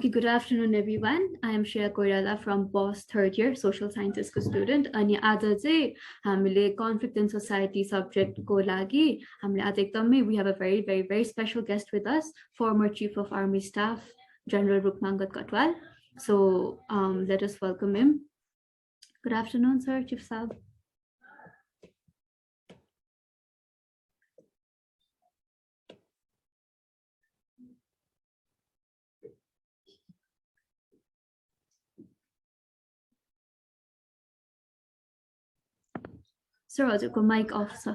Okay, good afternoon, everyone. I am Shreya Koirala from BOSS third year social sciences student. अनि आज चाहिँ हामीले conflict in society subject को लागि हामीले आज एकदमै we have a very special guest with us, former Chief of Army Staff General Rukmangat Katwal. So let us welcome him. Good afternoon, sir, Chief Saab. Sir, हजुरको mic off छ.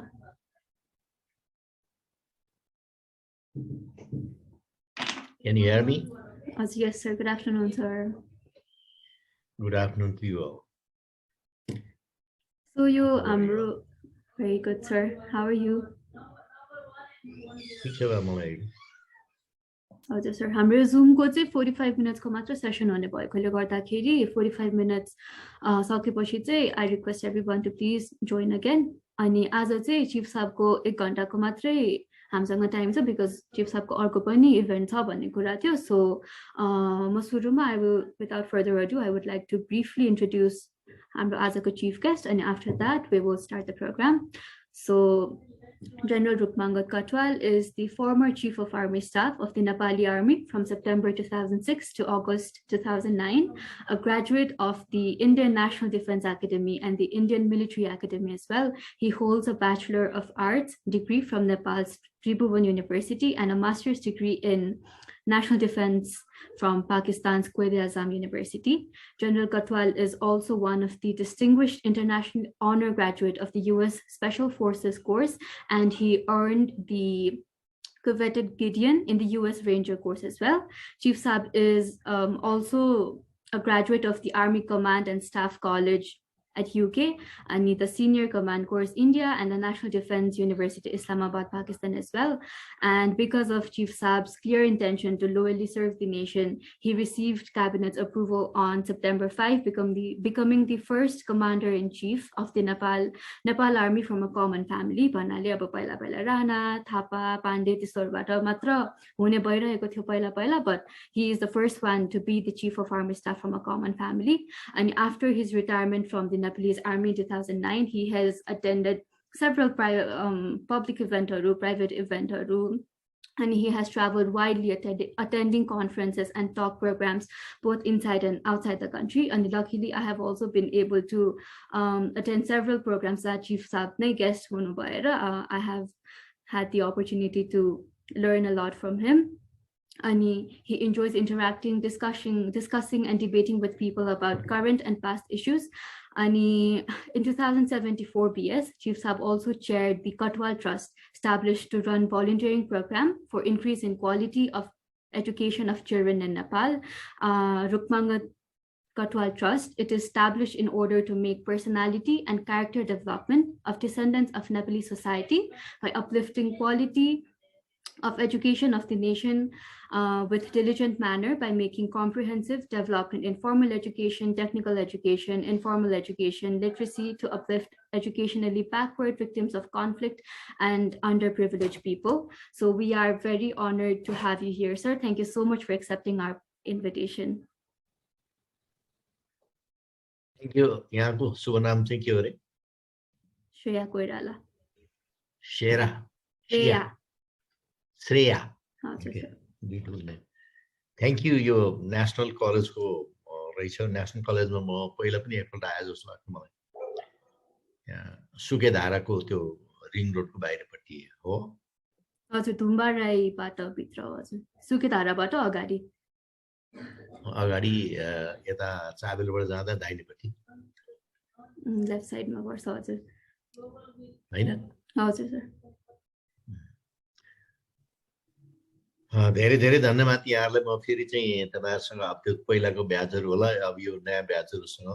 Can you hear me? Yes, sir. Good afternoon, sir. Good afternoon to you all. So you very good, sir. How are you? हजुर sir, हाम्रो जुमको चाहिँ 45 मिनट्सको मात्र session हुने भएकोले गर्दाखेरि 45 minutes सकेपछि चाहिँ I request everyone to please join again. अनि आज चाहिँ चिफ साहबको 1 घण्टाको मात्रै हामीसँग टाइम छ बिकज चिफ साहबको अर्को पनि इभेन्ट छ भन्ने कुरा थियो. सो म सुरुमा I will without further ado I would like to briefly introduce हाम्रो आजको चिफ गेस्ट अनि after that we will start the programme. So General Rukmangat Katwal is the former Chief of Army Staff of the Nepali Army from September 2006 to August 2009, a graduate of the Indian National Defense Academy and the Indian Military Academy as well. He holds a Bachelor of Arts degree from Nepal's Tribhuvan University and a Master's degree in National Defense from Pakistan's Quaid-e-Azam University. General Katwal is also one of the distinguished international honor graduate of the US Special Forces course, and he earned the coveted Gideon in the US Ranger course as well. Chief Saab is also a graduate of the Army Command and Staff College at UK, and the Senior Command Course India and the National Defense University Islamabad, Pakistan as well. And because of Chief Saab's clear intention to loyally serve the nation, he received Cabinet's approval on September 5, becoming the first Commander-in-Chief of the Nepal Army from a common family. भन्नाले अब पहिला पहिला राणा, थापा, पाण्डे त्यस्तोहरुबाट मात्र हुने भइरहेको थियो पहिला, but he is the first one to be the Chief of Army Staff from a common family. And after his retirement from the Nepalese Army in 2009, he has attended several public private events, and he has traveled widely attending conferences and talk programs both inside and outside the country. And luckily, I have also been able to attend several programs that Chief Saab ne guest hunu bhayera. I have had the opportunity to learn a lot from him. And he enjoys interacting, discussing and debating with people about current and past issues. And in 2074 BS, Chief Saab also chaired the Katwal Trust, established to run volunteering program for increase in quality of education of children in Nepal. Rukmangat Katwal Trust, it is established in order to make personality and character development of descendants of Nepalese society by uplifting quality of education of the nation with diligent manner by making comprehensive development in formal education, technical education, informal education, literacy to uplift educationally backward victims of conflict and underprivileged people. So we are very honored to have you here, sir. Thank you so much for accepting our invitation. Thank you. यहाँको शुभ नाम चाहिँ के हो रे? Shreya Koirala. Shreya. Okay. Beautiful name. Thank you. यो national कलेजको रहेछ. नेशनल कलेजमा म पहिला पनि एकपल्ट आए जस्तो लाग्छ मलाई. यहाँ सुकेधाराको त्यो रिङ रोडको बाहिरपट्टि हो. हजुर, धुम्बा राईबाट भित्र हो. हजुर, सुकेधाराबाट अगाडि यता चाबेलबाट जाँदा दाहिनेपट्टि लेफ्ट साइडमा पर्छ. हजुर हैन? हजुर सर. धेरै धेरै धन्यवाद यहाँहरूलाई. म फेरि चाहिँ तपाईहरुसँग अब त्यो पहिलाको ब्याचहरु होला, अब यो नयाँ ब्याचहरुसँग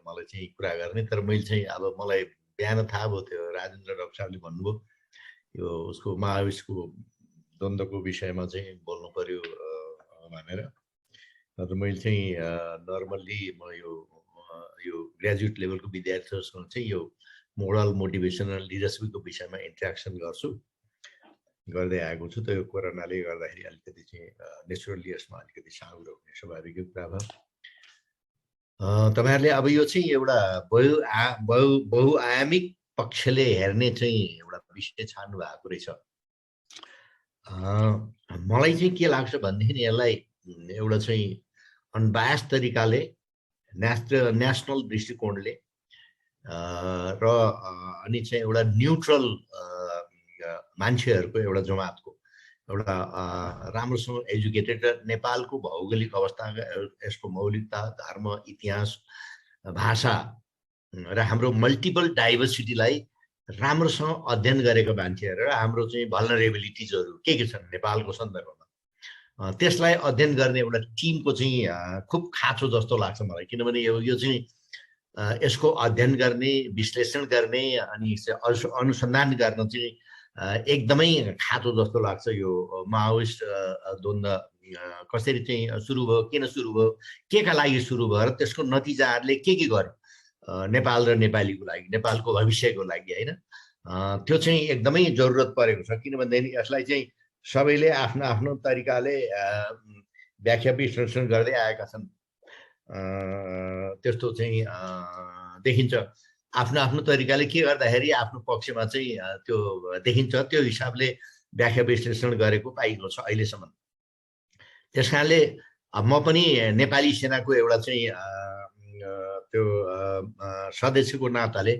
मलाई चाहिँ कुरा गर्ने. तर मैले चाहिँ अब मलाई बिहान थाहा भयो त्यो राजेन्द्र डाक्टर साहबले भन्नुभयो यो उसको महाविशको द्वन्द्वको विषयमा चाहिँ बोल्नु पर्यो भनेर. तर मैले चाहिँ नर्मल्ली म यो ग्रेजुएट लेभलको विद्यार्थीहरुसँग चाहिँ यो मोरल मोटिभेसनल लिडरशिपको विषयमा इन्टरेक्सन गर्छु. गर्दै आएको छु। त्यो कोरोनाले गर्दाखेरि अलिकति चाहिँ नेचुरली यसमा अलिकति साँगुरो हुने स्वाभाविकै कुरा भयो। तपाईहरुले अब यो चाहिँ एउटा बहुआयामिक पक्षले हेर्ने चाहिँ एउटा विषय छान्नु भएको रहेछ। मलाई चाहिँ के लाग्छ भनेदेखि यसलाई एउटा चाहिँ अनबायस तरिकाले नेसनल दृष्टिकोणले र अनि चाहिँ एउटा न्युट्रल मान्छेहरूको एउटा जमातको एउटा राम्रोसँग एजुकेटेड नेपालको भौगोलिक अवस्था, यसको मौलिकता, धर्म, इतिहास, भाषा र हाम्रो मल्टिपल डाइभर्सिटीलाई राम्रोसँग अध्ययन गरेका मान्छेहरू र हाम्रो चाहिँ भल्नरेबिलिटिजहरू के छन् नेपालको सन्दर्भमा, त्यसलाई अध्ययन गर्ने एउटा टिमको चाहिँ खुब खाँचो जस्तो लाग्छ मलाई। किनभने यो चाहिँ यसको अध्ययन गर्ने, विश्लेषण गर्ने अनि अनुसन्धान गर्न चाहिँ एकदमै खाँचो जस्तो लाग्छ। यो माओइस्ट द्वन्द्व कसरी चाहिँ सुरु भयो, किन सुरु भयो, के का लागि सुरु भयो र त्यसको नतिजाहरूले के गर्यो नेपाल र नेपालीको लागि, नेपालको भविष्यको लागि, हैन? त्यो चाहिँ एकदमै जरुरत परेको छ। किनभनेदेखि यसलाई चाहिँ सबैले आफ्नो आफ्नो तरिकाले व्याख्या विश्लेषण गर्दै आएका छन्। त्यस्तो चाहिँ देखिन्छ। आफ्नो आफ्नो तरिकाले के गर्दाखेरि आफ्नो पक्षमा चाहिँ त्यो देखिन्छ, त्यो हिसाबले व्याख्या विश्लेषण गरेको पाइएको छ अहिलेसम्म। त्यसकारणले म पनि नेपाली सेनाको एउटा चाहिँ त्यो सदस्यको नाताले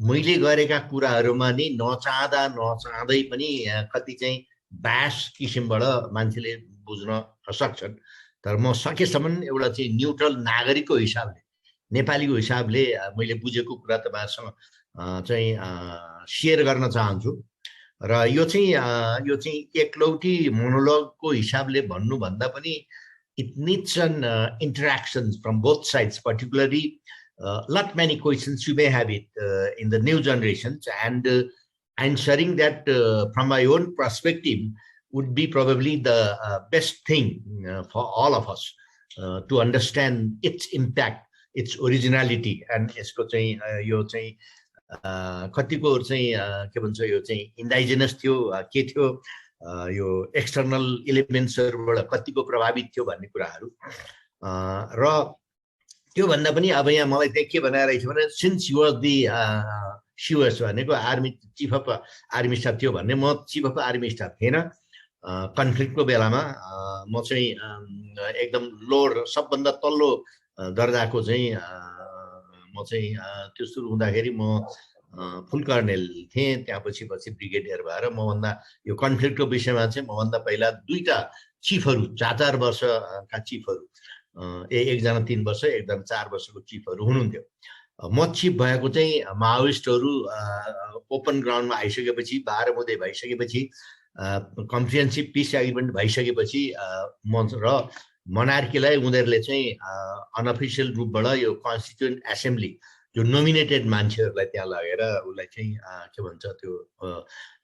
मैले गरेका कुराहरूमा नि नचाहँदै पनि कति चाहिँ बास किसिमबाट मान्छेले बुझ्न सक्छन्। तर म सकेसम्म एउटा चाहिँ न्युट्रल नागरिकको हिसाबले, नेपालीको हिसाबले मैले बुझेको कुरा तपाईहरुसँग चाहिँ शेयर गर्न चाहन्छु। र यो चाहिँ एकलौटी मोनोलगको हिसाबले भन्नुभन्दा पनि it needs an interactions from both sides, particularly lot many questions you may have it in the new generations, and answering that from my own perspective would be probably the best thing for all of us to understand its impact, its originality, and यसको चाहिँ यो चाहिँ कतिको चाहिँ के भन्छ यो चाहिँ इन्डाइजिनस थियो के थियो, यो एक्सटर्नल एलिमेन्ट्सहरुबाट कतिको प्रभावित थियो भन्ने कुराहरु। र त्यो भन्दा पनि अब यहाँ मलाई चाहिँ के बनाइरहेछ भने सिन्स यु वाज दि शिवस भनेको army chief of army staff थियो भन्ने, म चीफ अफ आर्मी स्टाफ थिएन कन्फ्लिक्टको बेलामा। म चाहिँ एकदम लोअर सबभन्दा तल्लो दर्जाको चाहिँ म चाहिँ त्यो सुरु हुँदाखेरि म फुल कर्नेल थिएँ, त्यसपछि ब्रिगेडियर भएर मभन्दा यो कन्फ्लिक्टको विषयमा चाहिँ मभन्दा पहिला दुईटा चिफहरू 4 वर्षका चिफहरू, एकजना 3 वर्ष एकजना 4 वर्षको चिफहरू हुनुहुन्थ्यो। म चिफ भएको चाहिँ माओइस्टहरू ओपन ग्राउन्डमा आइसकेपछि, 12 बुँदे भइसकेपछि, कम्प्रिहेन्सिभ पिस एग्रिमेन्ट भइसकेपछि म र मनार्कीलाई उनीहरूले चाहिँ अनअफिसियल रूपबाट यो कन्स्टिट्युएन्ट एसेम्ब्ली जो नोमिनेटेड मान्छेहरूलाई त्यहाँ लगेर उसलाई चाहिँ के भन्छ त्यो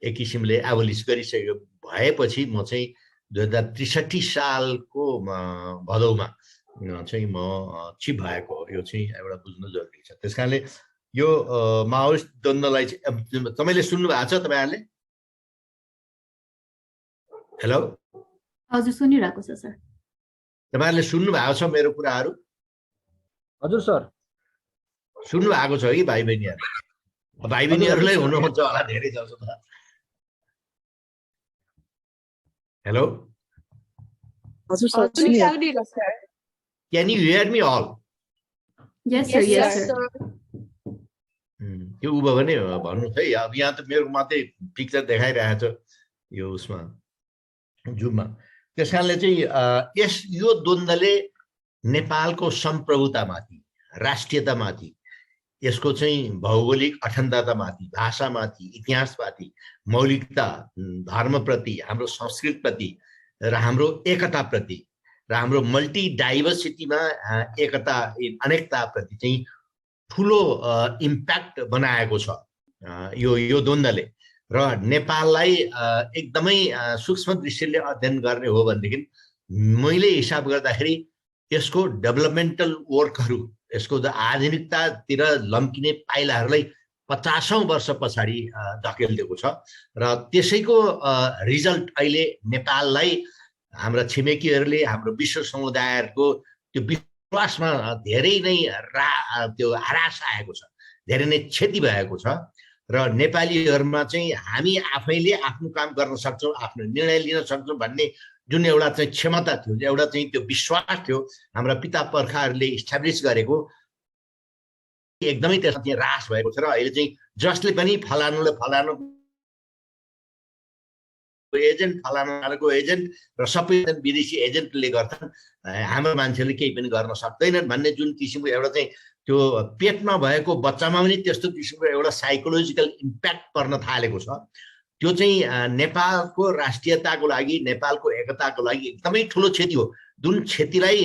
एक किसिमले एबोलिस गरिसक्यो भएपछि म चाहिँ 2063 सालको भदौमा चाहिँ म चिफ भएको हो। यो चाहिँ एउटा बुझ्नु जरुरी छ। त्यसकारणले यो माओइस्ट द्वन्द्वलाई चाहिँ तपाईले सुन्नु भएको छ तपाईहरुले? हेलो, हजुर सुनिरहेको छ सर। तपाईहरुले सुन्नु भएको छ मेरो कुराहरु? हजुर सर सुन्नु भएको छ कि भाइ बहिनीहरु? भाइ बहिनीहरुलाई हुनुहुन्छ होला धेरै जसो त। हेलो, हजुर सर सुनिरहेको छ। Can you hear me all? Yes sir, yes sir. त्यो उभो भने भन्नु है। अब यहाँ त मेरो मात्रै पिक्चर देखाइरहेछ यो उसमा जुममा। त्यसकारणले चाहिँ यो द्वन्द्वले नेपालको सम्प्रभुतामाथि, राष्ट्रियतामाथि, यसको चाहिँ भौगोलिक अखण्डतामाथि, भाषामाथि, इतिहासमाथि, मौलिकता, धर्मप्रति, हाम्रो संस्कृतिप्रति र हाम्रो एकताप्रति र हाम्रो मल्टी डाइभर्सिटीमा एकता अनेकताप्रति चाहिँ ठुलो इम्प्याक्ट बनाएको छ यो द्वन्द्वले। र नेपाललाई एकदमै सूक्ष्म दृष्टिले अध्ययन गर्ने हो भनेदेखि मैले हिसाब गर्दाखेरि यसको डेभलपमेन्टल वर्कहरू, यसको आधुनिकतातिर लम्किने पाइलाहरूलाई 50औं वर्ष पछाडि धकेलिदिएको छ र त्यसैको रिजल्ट अहिले नेपाललाई हाम्रा छिमेकीहरूले हाम्रो विश्व समुदायहरूको त्यो विश्वासमा धेरै नै त्यो ह्रास आएको छ, धेरै नै क्षति भएको छ र नेपालीहरूमा चाहिँ हामी आफैले आफ्नो काम गर्न सक्छौँ, आफ्नो निर्णय लिन सक्छौँ भन्ने जुन एउटा चाहिँ क्षमता थियो, एउटा चाहिँ त्यो विश्वास थियो हाम्रा पिता पुर्खाहरूले इस्टाब्लिस गरेको, एकदमै त्यसमा चाहिँ ह्रास भएको छ र अहिले चाहिँ जसले पनि फलानुले फलानु एजेन्ट फलानाको एजेन्ट र सबै विदेशी एजेन्टले गर्छन्, हाम्रो मान्छेले केही पनि गर्न सक्दैनन् भन्ने जुन किसिमको एउटा चाहिँ त्यो पेटमा भएको बच्चामा पनि त्यस्तो किसिमको एउटा साइकोलोजिकल इम्प्याक्ट पर्न थालेको छ। त्यो चाहिँ नेपालको राष्ट्रियताको लागि, नेपालको एकताको लागि एकदमै ठुलो क्षति हो, जुन क्षतिलाई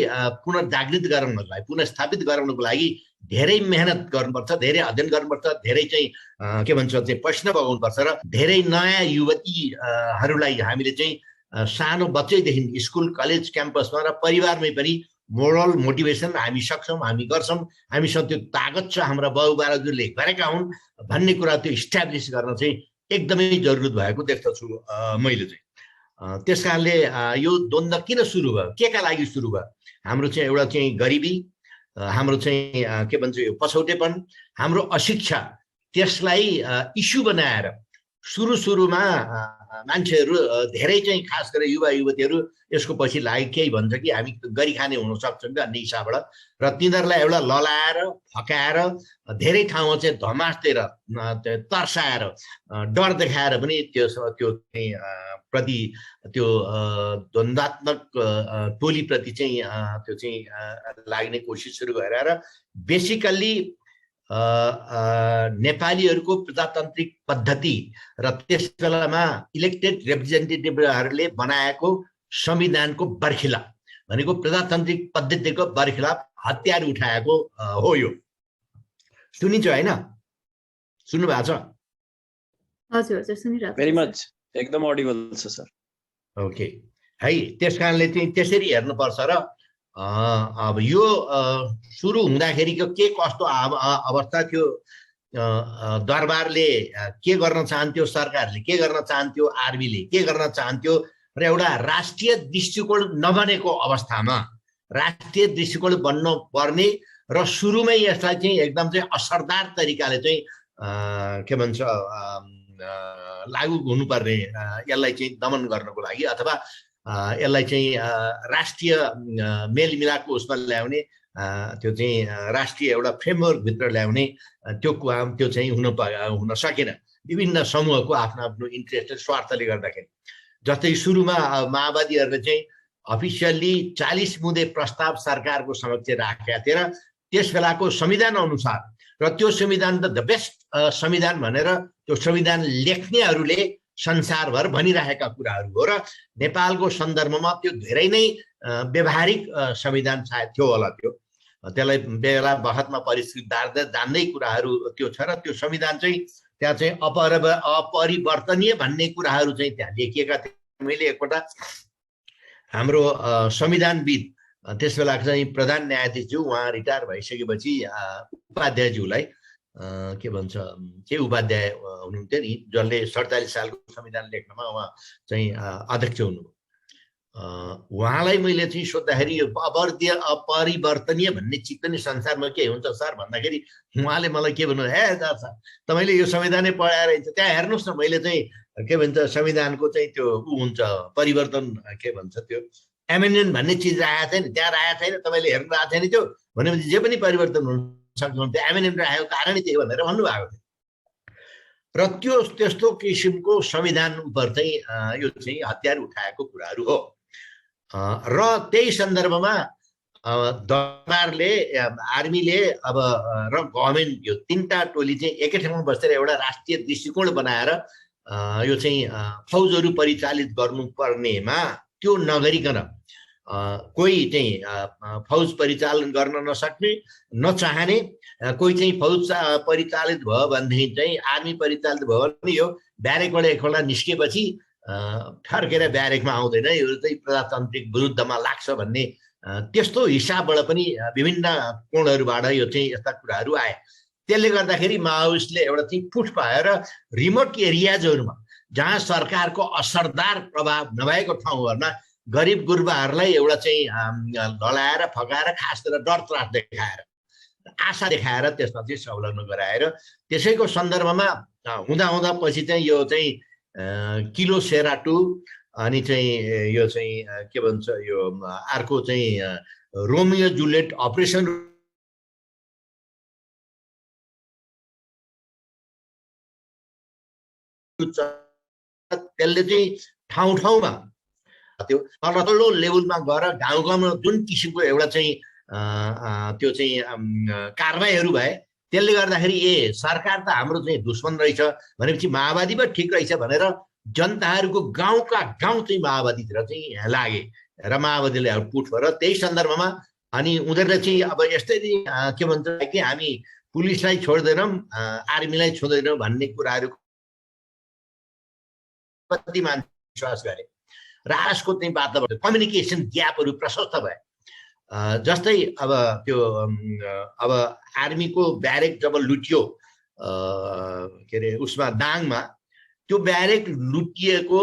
पुनर्जागृत गराउनको लागि, पुनर्स्थापित गराउनको लागि धेरै मेहनत गर्नुपर्छ, धेरै अध्ययन गर्नुपर्छ, धेरै चाहिँ के भन्छ चाहिँ पसिना बगाउनुपर्छ र धेरै नयाँ युवतीहरूलाई हामीले चाहिँ सानो बच्चैदेखि स्कुल कलेज क्याम्पसमा र परिवारमै पनि मोरल मोटिभेसन हामी सक्छौँ, हामी गर्छौँ, हामीसँग त्यो तागत छ, हाम्रा बाबुबाजुले गरेका हुन् भन्ने कुरा त्यो इस्टाब्लिस गर्न चाहिँ एकदमै जरुरत भएको देख्दछु मैले चाहिँ। त्यस कारणले यो द्वन्द्व किन सुरु भयो, के का लागि सुरु भयो? हाम्रो चाहिँ एउटा चाहिँ गरिबी, हाम्रो चाहिँ के भन्छ यो पछौटेपन, हाम्रो अशिक्षा, त्यसलाई इस्यु बनाएर सुरुमा मान्छेहरू धेरै चाहिँ खास गरेर युवा युवतीहरू यसको पछि लागि केही भन्छ कि हामी गरी खाने हुन सक्छौँ भन्ने हिसाबबाट र तिनीहरूलाई एउटा ललाएर फकाएर धेरै ठाउँमा चाहिँ धमास्तेर तर्साएर डर देखाएर पनि त्यो चाहिँ प्रति त्यो द्वन्द्वात्मक टोलीप्रति चाहिँ त्यो चाहिँ लाग्ने कोसिस सुरु गरेर बेसिकल्ली नेपालीहरूको प्रजातान्त्रिक पद्धति र त्यस बेलामा इलेक्टेड रिप्रेजेन्टेटिभहरूले बनाएको संविधानको बर्खिलाफ भनेको प्रजातान्त्रिक पद्धतिको बर्खिलाफ हतियार उठाएको हो। यो सुनिन्छ होइन? सुन्नु भएको छ? हजुर हजुर सुनिरहेको भेरी मच, एकदम अडिबल छ सर। ओके है, त्यस कारणले चाहिँ त्यसरी हेर्नुपर्छ र अब यो सुरु हुँदाखेरिको के कस्तो अवस्था थियो, दरबारले के गर्न चाहन्थ्यो, सरकारले के गर्न चाहन्थ्यो, आर्मीले के गर्न चाहन्थ्यो र एउटा राष्ट्रिय दृष्टिकोण नबनेको अवस्थामा राष्ट्रिय दृष्टिकोण बन्न पर्ने र सुरुमै यसलाई चाहिँ एकदम चाहिँ असरदार तरिकाले चाहिँ के भन्छ लागू हुनुपर्ने, यसलाई चाहिँ दमन गर्नको लागि अथवा यसलाई चाहिँ राष्ट्रिय मेलमिलापको उसमा ल्याउने, त्यो चाहिँ राष्ट्रिय एउटा फ्रेमवर्कभित्र ल्याउने त्यो चाहिँ हुन सकेन, विभिन्न समूहको आफ्नो आफ्नो इन्ट्रेस्ट र स्वार्थले गर्दाखेरि। जस्तै सुरुमा माओवादीहरूले चाहिँ अफिसियल्ली 40 बुँदे प्रस्ताव सरकारको समक्ष राखेका थिए र त्यस बेलाको संविधान अनुसार, र त्यो संविधान त द बेस्ट संविधान भनेर त्यो संविधान लेख्नेहरूले संसारभर भनिरहेका कुराहरू हो र नेपालको सन्दर्भमा त्यो धेरै नै व्यवहारिक संविधान सायद थियो होला। त्यसलाई बेला बखतमा परिष्कृत जान्दै कुराहरू त्यो छ र त्यो संविधान चाहिँ त्यहाँ चाहिँ अपरिवर्तनीय भन्ने कुराहरू चाहिँ त्यहाँ लेखिएका थिए। मैले एकपल्ट हाम्रो संविधानविद त्यस बेला चाहिँ प्रधान न्यायाधीशज्यू उहाँ रिटायर भइसकेपछि उपाध्यायज्यूलाई के भन्छ के उपाध्याय हुनुहुन्थ्यो नि, जसले 47 सालको संविधान लेख्नमा उहाँ चाहिँ अध्यक्ष हुनुभयो। उहाँलाई मैले चाहिँ सोद्धाखेरि अपरिवर्तनीय भन्ने चिज पनि संसारमा के हुन्छ सर भन्दाखेरि उहाँले मलाई के भन्नु, हे तपाईँले यो संविधानै पढाएर त्यहाँ हेर्नुहोस् न, मैले चाहिँ के भन्छ संविधानको चाहिँ त्यो हुन्छ परिवर्तन के भन्छ त्यो एमेन्डमेन्ट भन्ने चिज राखेको छैन, त्यहाँ राखेको छैन, तपाईँले हेर्नु भएको छैन त्यो भनेपछि जे पनि परिवर्तन हुन सक्छ, त्यो एमेन्डमेन्ट राखेको कारणै त्यही भनेर भन्नुभएको थियो। र त्यो त्यस्तो किसिमको संविधान उप चाहिँ यो चाहिँ हतियार उठाएको कुराहरू हो। र त्यही सन्दर्भमा दरबारले, आर्मीले अब र गभर्मेन्ट यो तीनटा टोली चाहिँ एकै ठाउँमा बसेर एउटा राष्ट्रिय दृष्टिकोण बनाएर यो चाहिँ फौजहरू परिचालित गर्नुपर्नेमा त्यो नगरिकन कोही चाहिँ फौज परिचालन गर्न नसक्ने नचाहने, कोही चाहिँ फौज परिचालित भयो भनेदेखि चाहिँ आर्मी परिचालित भयो भने यो ब्यारेकबाट एकपल्ट निस्केपछि फर्केर ब्यारेकमा आउँदैन, यो चाहिँ प्रजातान्त्रिक विरुद्धमा लाग्छ भन्ने त्यस्तो हिसाबबाट पनि विभिन्न कोणहरूबाट यो चाहिँ यस्ता कुराहरू आए। त्यसले गर्दाखेरि माओवादीले एउटा चाहिँ फुट पाएर रिमोट एरियाजहरूमा जहाँ सरकारको असरदार प्रभाव नभएको ठाउँहरूमा गरिब गुर्बाहरूलाई एउटा चाहिँ ढलाएर फकाएर खास गरेर डर त्रास देखाएर आशा देखाएर त्यसमा चाहिँ संलग्न गराएर त्यसैको सन्दर्भमा हुँदा पछि चाहिँ यो चाहिँ किलो सेरा 2 अनि चाहिँ यो चाहिँ के भन्छ यो अर्को चाहिँ रोमियो जुलियट अपरेसन त्यसले चाहिँ ठाउँमा त्यो तल्लो लेभलमा गएर गाउँमा जुन किसिमको एउटा चाहिँ त्यो चाहिँ कारबाहीहरू भए त्यसले गर्दाखेरि सरकार त हाम्रो चाहिँ दुश्मन रहेछ भनेपछि माओवादी पो ठिक रहेछ भनेर जनताहरूको गाउँका गाउँ चाहिँ माओवादीतिर चाहिँ लागे र माओवादीले पुट भएर त्यही सन्दर्भमा अनि उनीहरूले चाहिँ अब यस्तै के भन्छ कि हामी पुलिसलाई छोड्दैनौँ आर्मीलाई छोड्दैनौँ भन्ने कुराहरू कति मान्छे विश्वास गरे र आजको चाहिँ वातावरण कम्युनिकेसन ग्यापहरू प्रशस्त भए जस्तै अब त्यो अब आर्मीको ब्यारेक जब लुटियो के अरे उसमा दाङमा त्यो ब्यारेक लुटिएको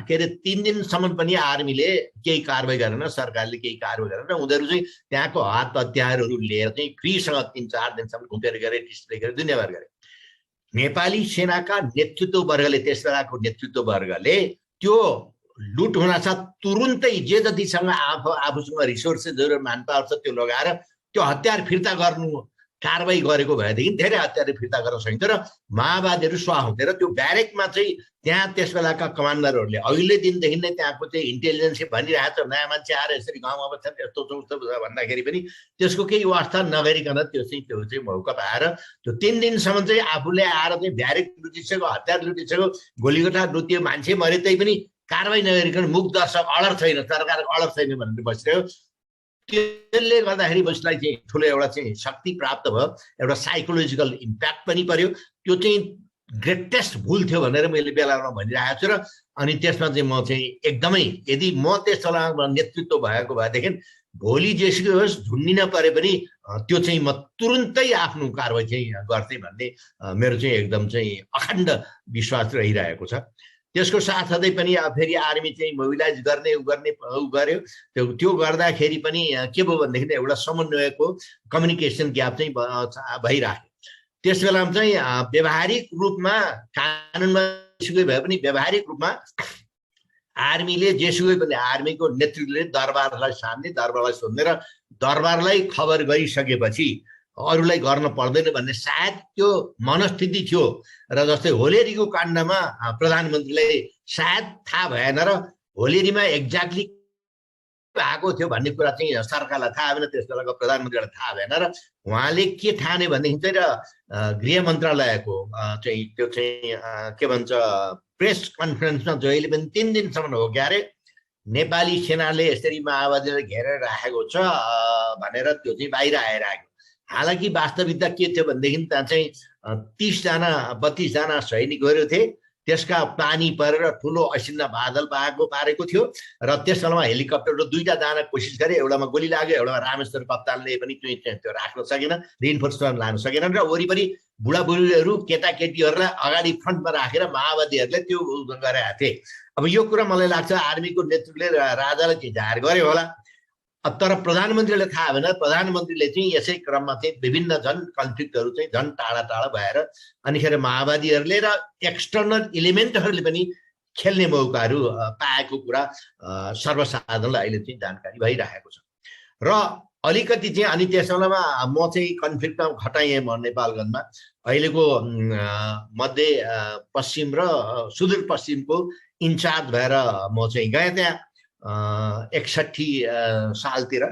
के अरे 3 दिनसम्म पनि आर्मीले केही कारबाही गरेन सरकारले केही कारबाही गरेन र उनीहरू चाहिँ त्यहाँको हात हतियारहरू लिएर चाहिँ फ्रीसँग 3-4 दिनसम्म घुमेर गरे डिस्प्ले गरे दुनियाँभर गरे नेपाली सेनाका नेतृत्व वर्गले त्यस बेलाको नेतृत्व वर्गले त्यो लुट हुनासाथ तुरुन्तै जे जतिसँग आफूसँग रिसोर्सेसहरू म्यानपावर छ त्यो लगाएर त्यो हतियार फिर्ता गर्नु कारबाही गरेको भएदेखि धेरै हतियार फिर्ता गर्न सकिन्थ्यो र माओवादीहरू स्वाह हुन्थे र त्यो ब्यारेकमा चाहिँ त्यहाँ त्यस बेलाका कमान्डरहरूले अहिले दिनदेखि नै त्यहाँको चाहिँ इन्टेलिजेन्सले भनिरहेको छ नयाँ मान्छे आएर यसरी गाउँमा बस्छन् यस्तो उस्तो भन्दाखेरि पनि त्यसको केही वास्ता नगरिकन त्यो चाहिँ मौका पाएर त्यो 3 दिनसम्म चाहिँ आफूले आएर चाहिँ ब्यारेक लुटिसक्यो हतियार लुटिसक्यो गोलीगोठा लुटियो मान्छे मरे तै पनि कारबाही नगरिकन मुख दर्शक अलर्ट छैन सरकारको अलर्ट छैन भनेर बसिरह्यो त्यसले गर्दाखेरि उसलाई चाहिँ ठुलो एउटा चाहिँ शक्ति प्राप्त भयो एउटा साइकोलोजिकल इम्प्याक्ट पनि पर्यो त्यो चाहिँ ग्रेटेस्ट भुल थियो भनेर मैले बेलामा भनिरहेको छु र अनि त्यसमा चाहिँ म चाहिँ एकदमै यदि म त्यस बेलामा नेतृत्व भएको भएदेखि भोलि जेसुकै होस् झुन्डिन परे पनि त्यो चाहिँ म तुरुन्तै आफ्नो कारबाही चाहिँ गर्थेँ भन्ने मेरो चाहिँ एकदम चाहिँ अखण्ड विश्वास रहिरहेको छ त्यसको साथसाथै पनि फेरि आर्मी चाहिँ मोबिलाइज गर्ने गर्यो त्यो गर्दाखेरि पनि के भयो भनेदेखि एउटा समन्वयको कम्युनिकेसन ग्याप चाहिँ भइराख्यो त्यस बेलामा चाहिँ व्यावहारिक रूपमा कानुनमा जेसुकै भए पनि व्यावहारिक रूपमा आर्मीले जेसुकै पनि आर्मीको नेतृत्वले दरबारलाई सान्ने दरबारलाई सोध्ने र दरबारलाई खबर गरिसकेपछि अरूलाई गर्न पर्दैन भन्ने सायद त्यो मनस्थिति थियो र जस्तै होलेरीको काण्डमा प्रधानमन्त्रीलाई सायद थाहा भएन र होलेरीमा एक्ज्याक्टली भएको थियो भन्ने कुरा चाहिँ सरकारलाई थाहा भएन त्यस बेलाको प्रधानमन्त्रीलाई थाहा भएन र उहाँले के ठाने भनेदेखि चाहिँ र गृह मन्त्रालयको चाहिँ त्यो चाहिँ के भन्छ प्रेस कन्फरेन्समा जहिले पनि 3 दिनसम्म हो क्यारे नेपाली सेनाले यसरी माओवादीलाई घेरेर राखेको छ भनेर त्यो चाहिँ बाहिर आइरहेको हालाकि वास्तविकता के थियो भनेदेखि त्यहाँ चाहिँ 30 जना 32 जना सैनिकहरू थिए त्यसका पानी परेर ठुलो असिना बादल पारेको थियो र त्यस बेलामा हेलिकप्टरले 2टा जान कोसिस गरे एउटामा गोली लाग्यो एउटामा रामेश्वर कप्तानले पनि त्यो राख्न सकेन रिइन्फोर्समेन्ट लान सकेनन् र वरिपरि बुढाबुढीहरू केटाकेटीहरूलाई अगाडि फ्रन्टमा राखेर माओवादीहरूले त्यो गरेका थिए अब यो कुरा मलाई लाग्छ आर्मीको नेतृत्वले राजालाई चाहिँ जाहेर गर्यो होला तर प्रधानमन्त्रीले थाहा भएन प्रधानमन्त्रीले चाहिँ यसै क्रममा चाहिँ विभिन्न कन्फ्लिक्टहरू चाहिँ झन् टाढा टाढा भएर अनिखेर माओवादीहरूले र एक्सटर्नल इलिमेन्टहरूले पनि खेल्ने मौकाहरू पाएको कुरा सर्वसाधारणलाई अहिले चाहिँ जानकारी भइरहेको छ र अलिकति चाहिँ अनि त्यस बेलामा म चाहिँ कन्फ्लिक्टमा खटाएँ म नेपालगञ्जमा अहिलेको मध्य पश्चिम र सुदूरपश्चिमको इन्चार्ज भएर म चाहिँ गएँ त्यहाँ 61 सालतिर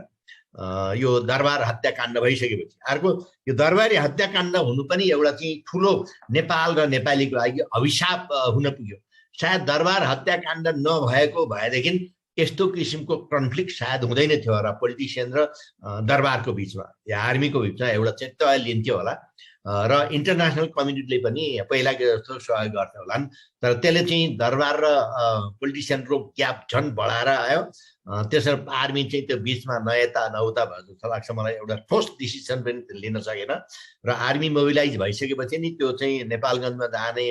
यो दरबार हत्याकाण्ड भइसकेपछि अर्को यो दरबारी हत्याकाण्ड हुनु पनि एउटा चाहिँ ठुलो नेपाल र नेपालीको लागि अभिशाप हुन पुग्यो सायद दरबार हत्याकाण्ड नभएको भएदेखि यस्तो किसिमको कन्फ्लिक्ट सायद हुँदैन थियो र पोलिटिसियन र दरबारको बिचमा या आर्मीको बिचमा एउटा चाहिँ तय लिन्थ्यो होला र इन्टरनेसनल कम्युनिटीले पनि पहिलाको जस्तो सहयोग गर्छ होलान्, तर त्यसले चाहिँ दरबार र पोलिटिसियनको ग्याप झन् बढाएर आयो। त्यसर्थ आर्मी चाहिँ त्यो बिचमा नयता नहुता भयो जस्तो लाग्छ मलाई। एउटा ठोस डिसिसन पनि लिन सकेन र आर्मी मोबिलाइज भइसकेपछि नि त्यो चाहिँ नेपालगञ्जमा जाने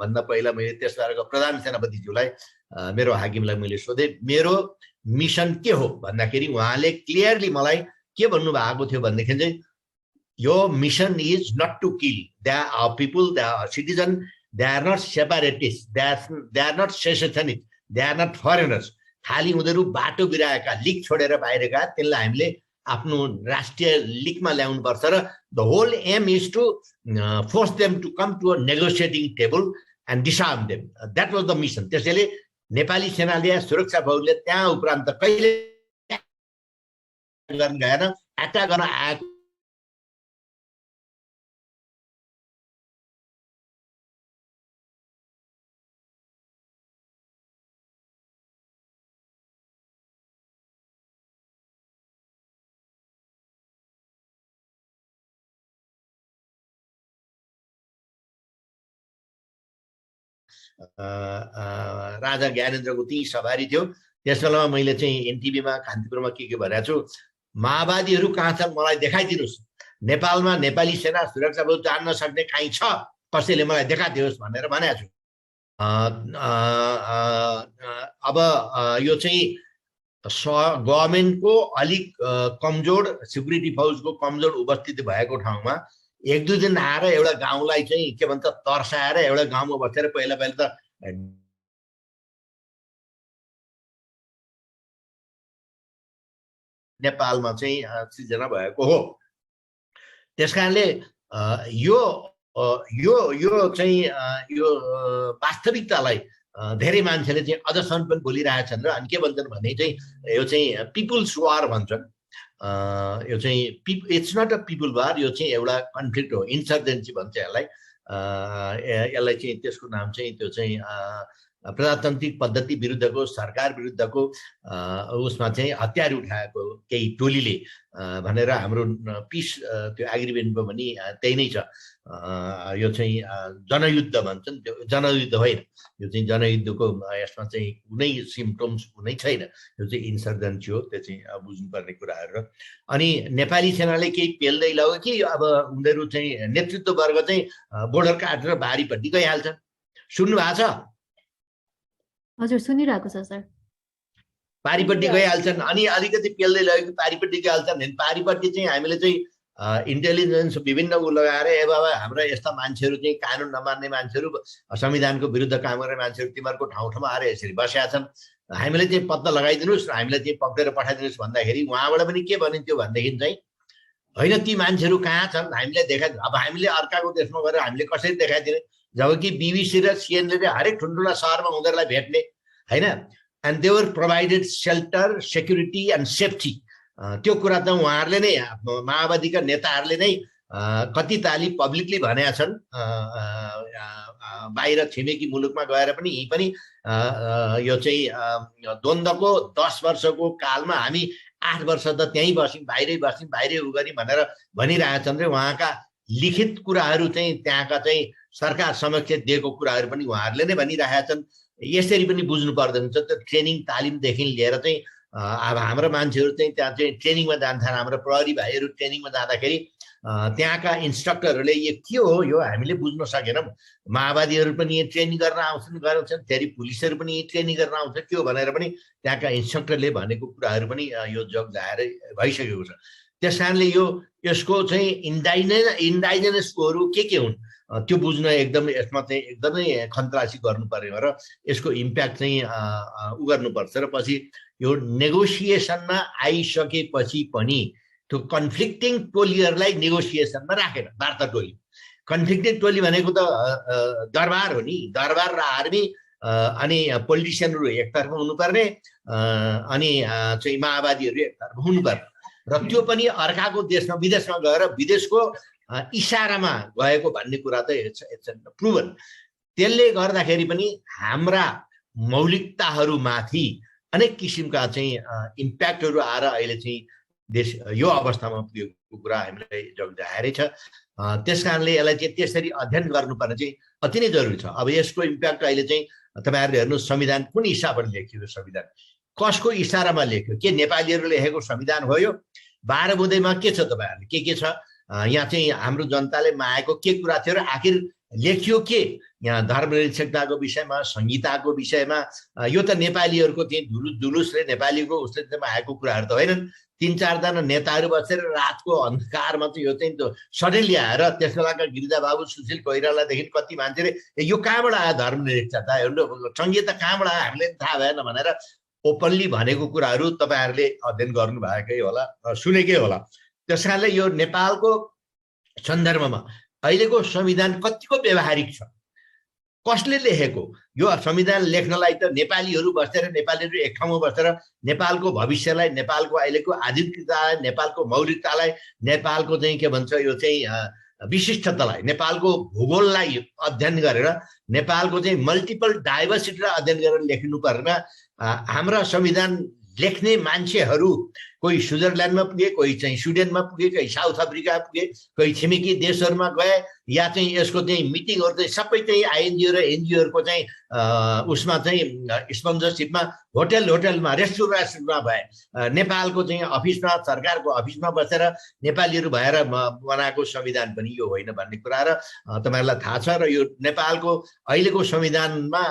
भन्दा पहिला मैले त्यसबारेको प्रधान सेनापतिज्यूलाई मेरो हाकिमलाई मैले सोधेँ मेरो मिसन के हो भन्दाखेरि उहाँले क्लियरली मलाई के भन्नुभएको थियो भनेदेखि चाहिँ your mission is not to kill. They are people, they are citizens, they are not separatists, they are not secessionists, they are not foreigners. खाली उनीहरू बाटो बिराएका लिक छोडेर बाहिरका त्यसलाई हामीले आफ्नो राष्ट्रिय लिकमा ल्याउनु पर्छ र the whole aim is to force them to come to a negotiating table and disarm them. That was the mission. त्यसैले नेपाली सेनाले सुरक्षा बलले त्यहाँ उपरान्त कहिले गर्न गएन, अट्याक गर्न आएको राजा ज्ञानेन्द्रको ती सवारी थियो। त्यस बेलामा मैले चाहिँ एनटिभीमा कान्तिपुरमा के भनेको छु, माओवादीहरू कहाँ छन् मलाई देखाइदिनुहोस्, नेपालमा नेपाली सेना सुरक्षा बल जान्न सक्ने कहीँ छ कसैले मलाई देखाइदियोस् भनेर भनेको छु। अब यो चाहिँ गभर्मेन्टको अलिक कमजोर सिक्युरिटी फौजको कमजोर उपस्थिति भएको ठाउँमा एक दुई दिन आएर एउटा गाउँलाई चाहिँ के भन्छ तर्साएर एउटा गाउँमा बसेर पहिला त नेपालमा चाहिँ सृजना भएको हो। त्यसकारणले यो यो यो चाहिँ यो वास्तविकतालाई धेरै मान्छेले चाहिँ अझसम्म पनि बोलिरहेछन् र अनि के भन्छन् भने चाहिँ यो चाहिँ पिपुल्स वार भन्छन्। यो चाहिँ इट्स नट अ पिपुल वार, यो चाहिँ एउटा कन्फ्लिक्ट हो, इन्सर्जेन्सी भन्छ यसलाई। यसलाई चाहिँ त्यसको नाम चाहिँ त्यो चाहिँ प्रजातान्त्रिक पद्धति विरुद्धको सरकार विरुद्धको उसमा चाहिँ हतियार उठाएको केही टोलीले भनेर हाम्रो पिस त्यो एग्रिमेन्टमा पनि त्यही नै छ। यो चाहिँ जनयुद्ध भन्छन्, त्यो जनयुद्ध होइन, यो चाहिँ जनयुद्धको यसमा चाहिँ कुनै सिम्पटम्स कुनै छैन, यो चाहिँ इन्सर्जेन्सी हो। त्यो चाहिँ बुझ्नुपर्ने कुराहरू। अनि नेपाली सेनाले केही पेल्दै लग्यो कि अब उनीहरू चाहिँ नेतृत्ववर्ग चाहिँ बोर्डर काटेर बारीपट्टि गइहाल्छन्। सुन्नु भएको छ? हजुर सुनिरहेको छ सर। पारिपट्टि गइहाल्छन् अनि अलिकति पेल्दै लगेको पारिपट्टि गइहाल्छन्। पारिपट्टि चाहिँ हामीले चाहिँ इन्टेलिजेन्स विभिन्न उ लगाएर ए बाबा हाम्रा यस्ता मान्छेहरू चाहिँ कानुन नमान्ने मान्छेहरू, संविधानको विरुद्ध काम गर्ने मान्छेहरू तिमीहरूको ठाउँ ठाउँमा आएर यसरी बसेका छन्, हामीले चाहिँ पत्ता लगाइदिनुहोस् र हामीलाई चाहिँ पक्रेर पठाइदिनुहोस् भन्दाखेरि उहाँबाट पनि के भनिन्थ्यो भनेदेखि चाहिँ होइन ती मान्छेहरू कहाँ छन् हामीले देखाइदिनु। अब हामीले अर्काको देशमा गएर हामीले कसरी देखाइदिने, जबकि बीबीसी र सिएनले हरेक ठुल्ठुला सहरमा उनीहरूलाई भेट्ने होइन। And they were provided shelter, security and safety. त्यो कुरा त उहाँहरूले नै माओवादीका नेताहरूले नै कति ताली पब्लिकली भनेका छन्। बाहिर छिमेकी मुलुकमा गएर पनि यी पनि यो चाहिँ द्वन्द्वको 10 वर्षको कालमा हामी 8 वर्ष त त्यहीँ बस्यौँ, बाहिरै बस्यौँ, बाहिरै उ गऱ्यौँ भनेर भनिरहेछन् र उहाँका लिखित कुराहरू चाहिँ त्यहाँका चाहिँ सरकार समक्ष दिएको कुराहरू पनि उहाँहरूले नै भनिरहेका छन्। यसरी पनि बुझ्नु पर्दैन। त्यो ट्रेनिङ तालिमदेखि लिएर चाहिँ अब हाम्रो मान्छेहरू चाहिँ त्यहाँ चाहिँ ट्रेनिङमा जान्छन्, हाम्रो प्रहरी भाइहरू ट्रेनिङमा जाँदाखेरि त्यहाँका इन्स्ट्रक्टरहरूले यो के हो यो हामीले बुझ्न सकेनौँ। माओवादीहरू पनि यही ट्रेनिङ गर्न आउँछन्, फेरि पुलिसहरू पनि यही ट्रेनिङ गर्न आउँछ के हो भनेर पनि त्यहाँका इन्स्ट्रक्टरले भनेको कुराहरू पनि यो जग जाएर भइसकेको छ। त्यस कारणले यसको चाहिँ इन्डाइजेनसकोहरू के हुन् त्यो बुझ्न एकदमै यसमा चाहिँ एकदमै खन्तरासी गर्नु पर्यो र यसको इम्प्याक्ट चाहिँ उ गर्नुपर्छ। र पछि यो नेगोसिएसनमा आइसकेपछि पनि त्यो कन्फ्लिक्टिङ टोलीहरूलाई नेगोसिएसनमा राखेन। वार्ता टोली, कन्फ्लिक्टिङ टोली भनेको त दरबार हो नि, दरबार र आर्मी अनि पोलिटिसियनहरू एकतर्फ हुनुपर्ने अनि चाहिँ माओवादीहरू एकतर्फ हुनुपर्ने र त्यो पनि अर्काको देशमा विदेशमा गएर विदेशको इसारामा गएको भन्ने कुरा त प्रुभन। त्यसले गर्दाखेरि पनि हाम्रा मौलिकताहरूमाथि अनेक किसिमका चाहिँ इम्प्याक्टहरू आएर अहिले चाहिँ देश यो अवस्थामा पुग्यो। कुरा हामीलाई जगजाहेरै छ। त्यस कारणले यसलाई चाहिँ त्यसरी अध्ययन गर्नुपर्ने चाहिँ अति नै जरुरी छ। अब यसको इम्प्याक्ट अहिले चाहिँ तपाईँहरूले हेर्नु संविधान कुन हिसाबबाट लेखियो, संविधान कसको इसारामा लेख्यो, के नेपालीहरूले लेखेको संविधान हो यो? 12 बुँदैमा के छ तपाईँहरूले के छ यहाँ चाहिँ हाम्रो जनताले मागेको के कुरा थियो र आखिर लेखियो के? यहाँ धर्मनिरपेक्षताको विषयमा, संहिताको विषयमा, यो त नेपालीहरूको चाहिँ जुलुसले नेपालीको उसले मागेको कुराहरू त होइनन्। 3-4 जना नेताहरू बसेर रातको अन्धकारमा चाहिँ यो चाहिँ सडन ल्याएर त्यसको लागि गिरिजाबाबु सुशील कोइरालादेखि कति मान्छेले यो कहाँबाट आयो धर्मनिरपेक्षता, हेर्नु संहिता कहाँबाट आयो हामीलाई थाहा भएन भनेर ओपनली भनेको कुराहरू तपाईँहरूले अध्ययन गर्नुभएकै होला, सुनेकै होला। त्यस कारणले यो नेपालको सन्दर्भमा अहिलेको संविधान कतिको व्यवहारिक छ, कसले लेखेको? यो संविधान लेख्नलाई त नेपालीहरू बसेर, नेपालीहरू एक ठाउँमा बसेर नेपालको भविष्यलाई, नेपालको अहिलेको आधुनिकतालाई, नेपालको मौलिकतालाई, नेपालको चाहिँ के भन्छ यो चाहिँ विशिष्टतालाई, नेपालको भूगोललाई अध्ययन गरेर, नेपालको चाहिँ मल्टिपल डाइभर्सिटीलाई अध्ययन गरेर लेख्नु पर्ने। हाम्रा संविधान लेख्ने मान्छेहरू कोही स्विजरल्यान्डमा पुगे, कोही चाहिँ स्विडेनमा पुगे, कोही साउथ अफ्रिका पुगे, कोही छिमेकी देशहरूमा गए, या चाहिँ यसको चाहिँ मिटिङहरू चाहिँ सबै चाहिँ आइएनजिओ र एनजिओहरूको चाहिँ उसमा चाहिँ स्पोन्सरसिपमा होटलमा रेस्टुरेन्टमा भए। नेपालको चाहिँ अफिसमा, सरकारको अफिसमा बसेर नेपालीहरू भएर बनाएको संविधान पनि यो होइन भन्ने कुरा र तपाईँहरूलाई थाहा छ। र यो नेपालको अहिलेको संविधानमा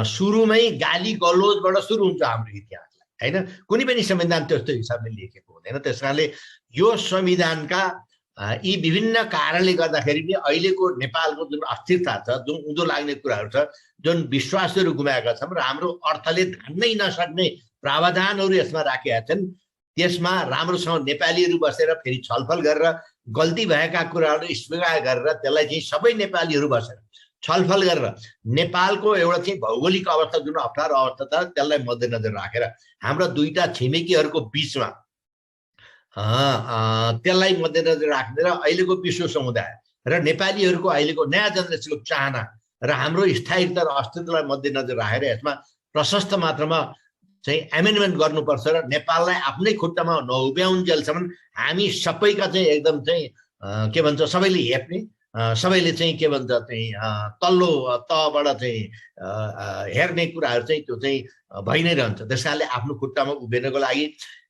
सुरुमै गाली गलोजबाट सुरु हुन्छ हाम्रो इतिहास हैन। कुनै पनि संविधान त्यस्तो हिसाबले लेखेको हुँदैन। त्यस कारणले यो संविधानका यी विभिन्न कारणले गर्दाखेरि पनि अहिलेको नेपालको जुन अस्थिरता छ, जुन उँधो लाग्ने कुराहरू छ, जुन विश्वासहरू गुमाएका छन् र हाम्रो अर्थले धान्नै नसक्ने प्रावधानहरू यसमा राखेका छन्, त्यसमा राम्रोसँग नेपालीहरू बसेर फेरि छलफल गरेर गल्ती भएका कुराहरू स्वीकार गरेर त्यसलाई चाहिँ सबै नेपालीहरू बसेर छलफल गरेर नेपालको एउटा चाहिँ भौगोलिक अवस्था जुन अप्ठ्यारो अवस्था छ त्यसलाई मध्यनजर राखेर हाम्रा दुईटा छिमेकीहरूको बिचमा त्यसलाई मध्यनजर राखेर अहिलेको विश्व समुदाय र नेपालीहरूको अहिलेको नयाँ जेनेरेसनको चाहना र हाम्रो स्थायित्व र अस्तित्वलाई मध्यनजर राखेर यसमा प्रशस्त मात्रामा चाहिँ एमेन्डमेन्ट गर्नुपर्छ र नेपाललाई आफ्नै खुट्टामा नउभ्याउन्जेलसम्म हामी सबैका चाहिँ एकदम चाहिँ के भन्छ सबैले हेप्ने, सबैले चाहिँ के भन्छ चाहिँ तल्लो तहबाट चाहिँ हेर्ने कुराहरू चाहिँ त्यो चाहिँ भइ नै रहन्छ। त्यस कारणले आफ्नो खुट्टामा उभिनको लागि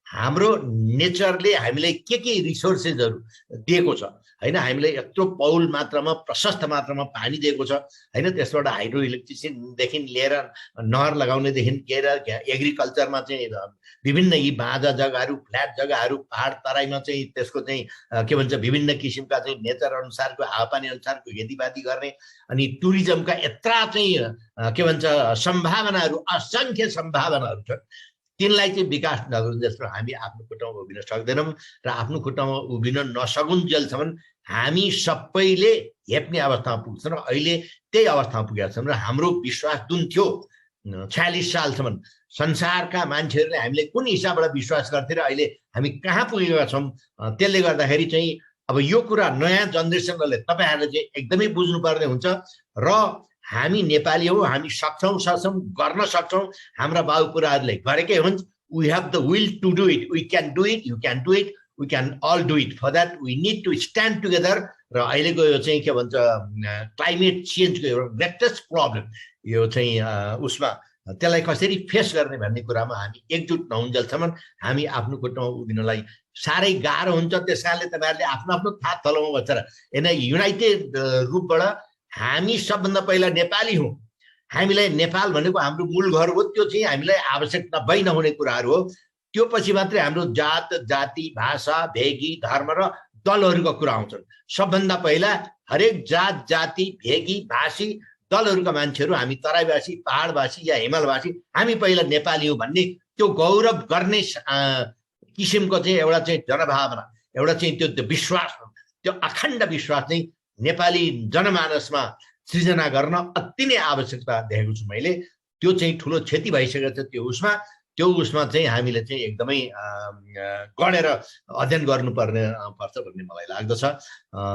हाम्रो नेचरले हामीलाई के रिसोर्सेसहरू दिएको छ हैन, हामीलाई यत्रो बहुल मात्रामा प्रशस्त मात्रामा पानी दिएको छ हैन, त्यसबाट हाइड्रो इलेक्ट्रिसिटीदेखि लिएर नहर लगाउनेदेखि लिएर एग्रिकल्चरमा चाहिँ विभिन्न यी बाँझा जग्गाहरू, फ्ल्याट जग्गाहरू, पहाड तराईमा चाहिँ त्यसको चाहिँ के भन्छ विभिन्न किसिमका चाहिँ नेचर अनुसारको हावापानी अनुसारको खेतीपाती गर्ने, अनि टुरिज्मका यत्रा चाहिँ के भन्छ सम्भावनाहरू, असङ्ख्य सम्भावनाहरू छ, तिनलाई चाहिँ विकास नगरुन्जेलसम्म हामी आफ्नो खुट्टामा उभिन सक्दैनौँ र आफ्नो खुट्टामा उभिन नसकुन्जेलसम्म हामी सबैले हेप्ने अवस्थामा पुग्छौँ र अहिले त्यही अवस्थामा पुगेका छौँ। र हाम्रो विश्वास जुन थियो 46 सालसम्म संसारका मान्छेहरूले हामीले कुन हिसाबबाट विश्वास गर्थे र अहिले हामी कहाँ पुगेका छौँ, त्यसले गर्दाखेरि चाहिँ अब यो कुरा नयाँ जेनेरेसनले तपाईँहरूले चाहिँ एकदमै बुझ्नुपर्ने हुन्छ। र हामी नेपाली हौ, हामी सक्छौँ गर्न सक्छौँ, हाम्रा बाबुपुराहरूले गरेकै हुन्। We have the will to do it, we can do it, you can do it, we can all do it. For that we need to stand together. र अहिलेको यो चाहिँ के भन्छ क्लाइमेट चेन्जको एउटा ग्रेटेस्ट प्रब्लम यो चाहिँ उसमा त्यसलाई कसरी फेस गर्ने भन्ने कुरामा हामी एकजुट नहुन्जेलसम्म हामी आफ्नो खुट्टामा उभिनलाई साह्रै गाह्रो हुन्छ। त्यस कारणले तपाईँहरूले आफ्नो आफ्नो थात तलमा बसेर युनाइटेड रूपबाट हामी सबभन्दा पहिला नेपाली हौँ, हामीलाई नेपाल भनेको हाम्रो मूल घर हो, त्यो चाहिँ हामीलाई आवश्यकता भइ नहुने कुराहरू हो। त्यो पछि मात्रै हाम्रो जात जाति भाषा भेगी धर्म र दलहरूका कुरा आउँछन्। सबभन्दा पहिला हरेक जात जाति भेगी भाषी दलहरूका मान्छेहरू हामी तराईवासी पहाडवासी या हिमालवासी हामी पहिला नेपाली हौँ भन्ने त्यो गौरव गर्ने किसिमको चाहिँ एउटा चाहिँ जनभावना, एउटा चाहिँ त्यो विश्वास, त्यो अखण्ड विश्वास चाहिँ नेपाली जनमानसमा सृजना गर्न अति नै आवश्यकता देखेको छु मैले। त्यो चाहिँ ठुलो क्षति भइसकेको छ। त्यो उसमा चाहिँ हामीले चाहिँ एकदमै गढेर अध्ययन गर्नुपर्ने पर्छ भन्ने मलाई लाग्दछ।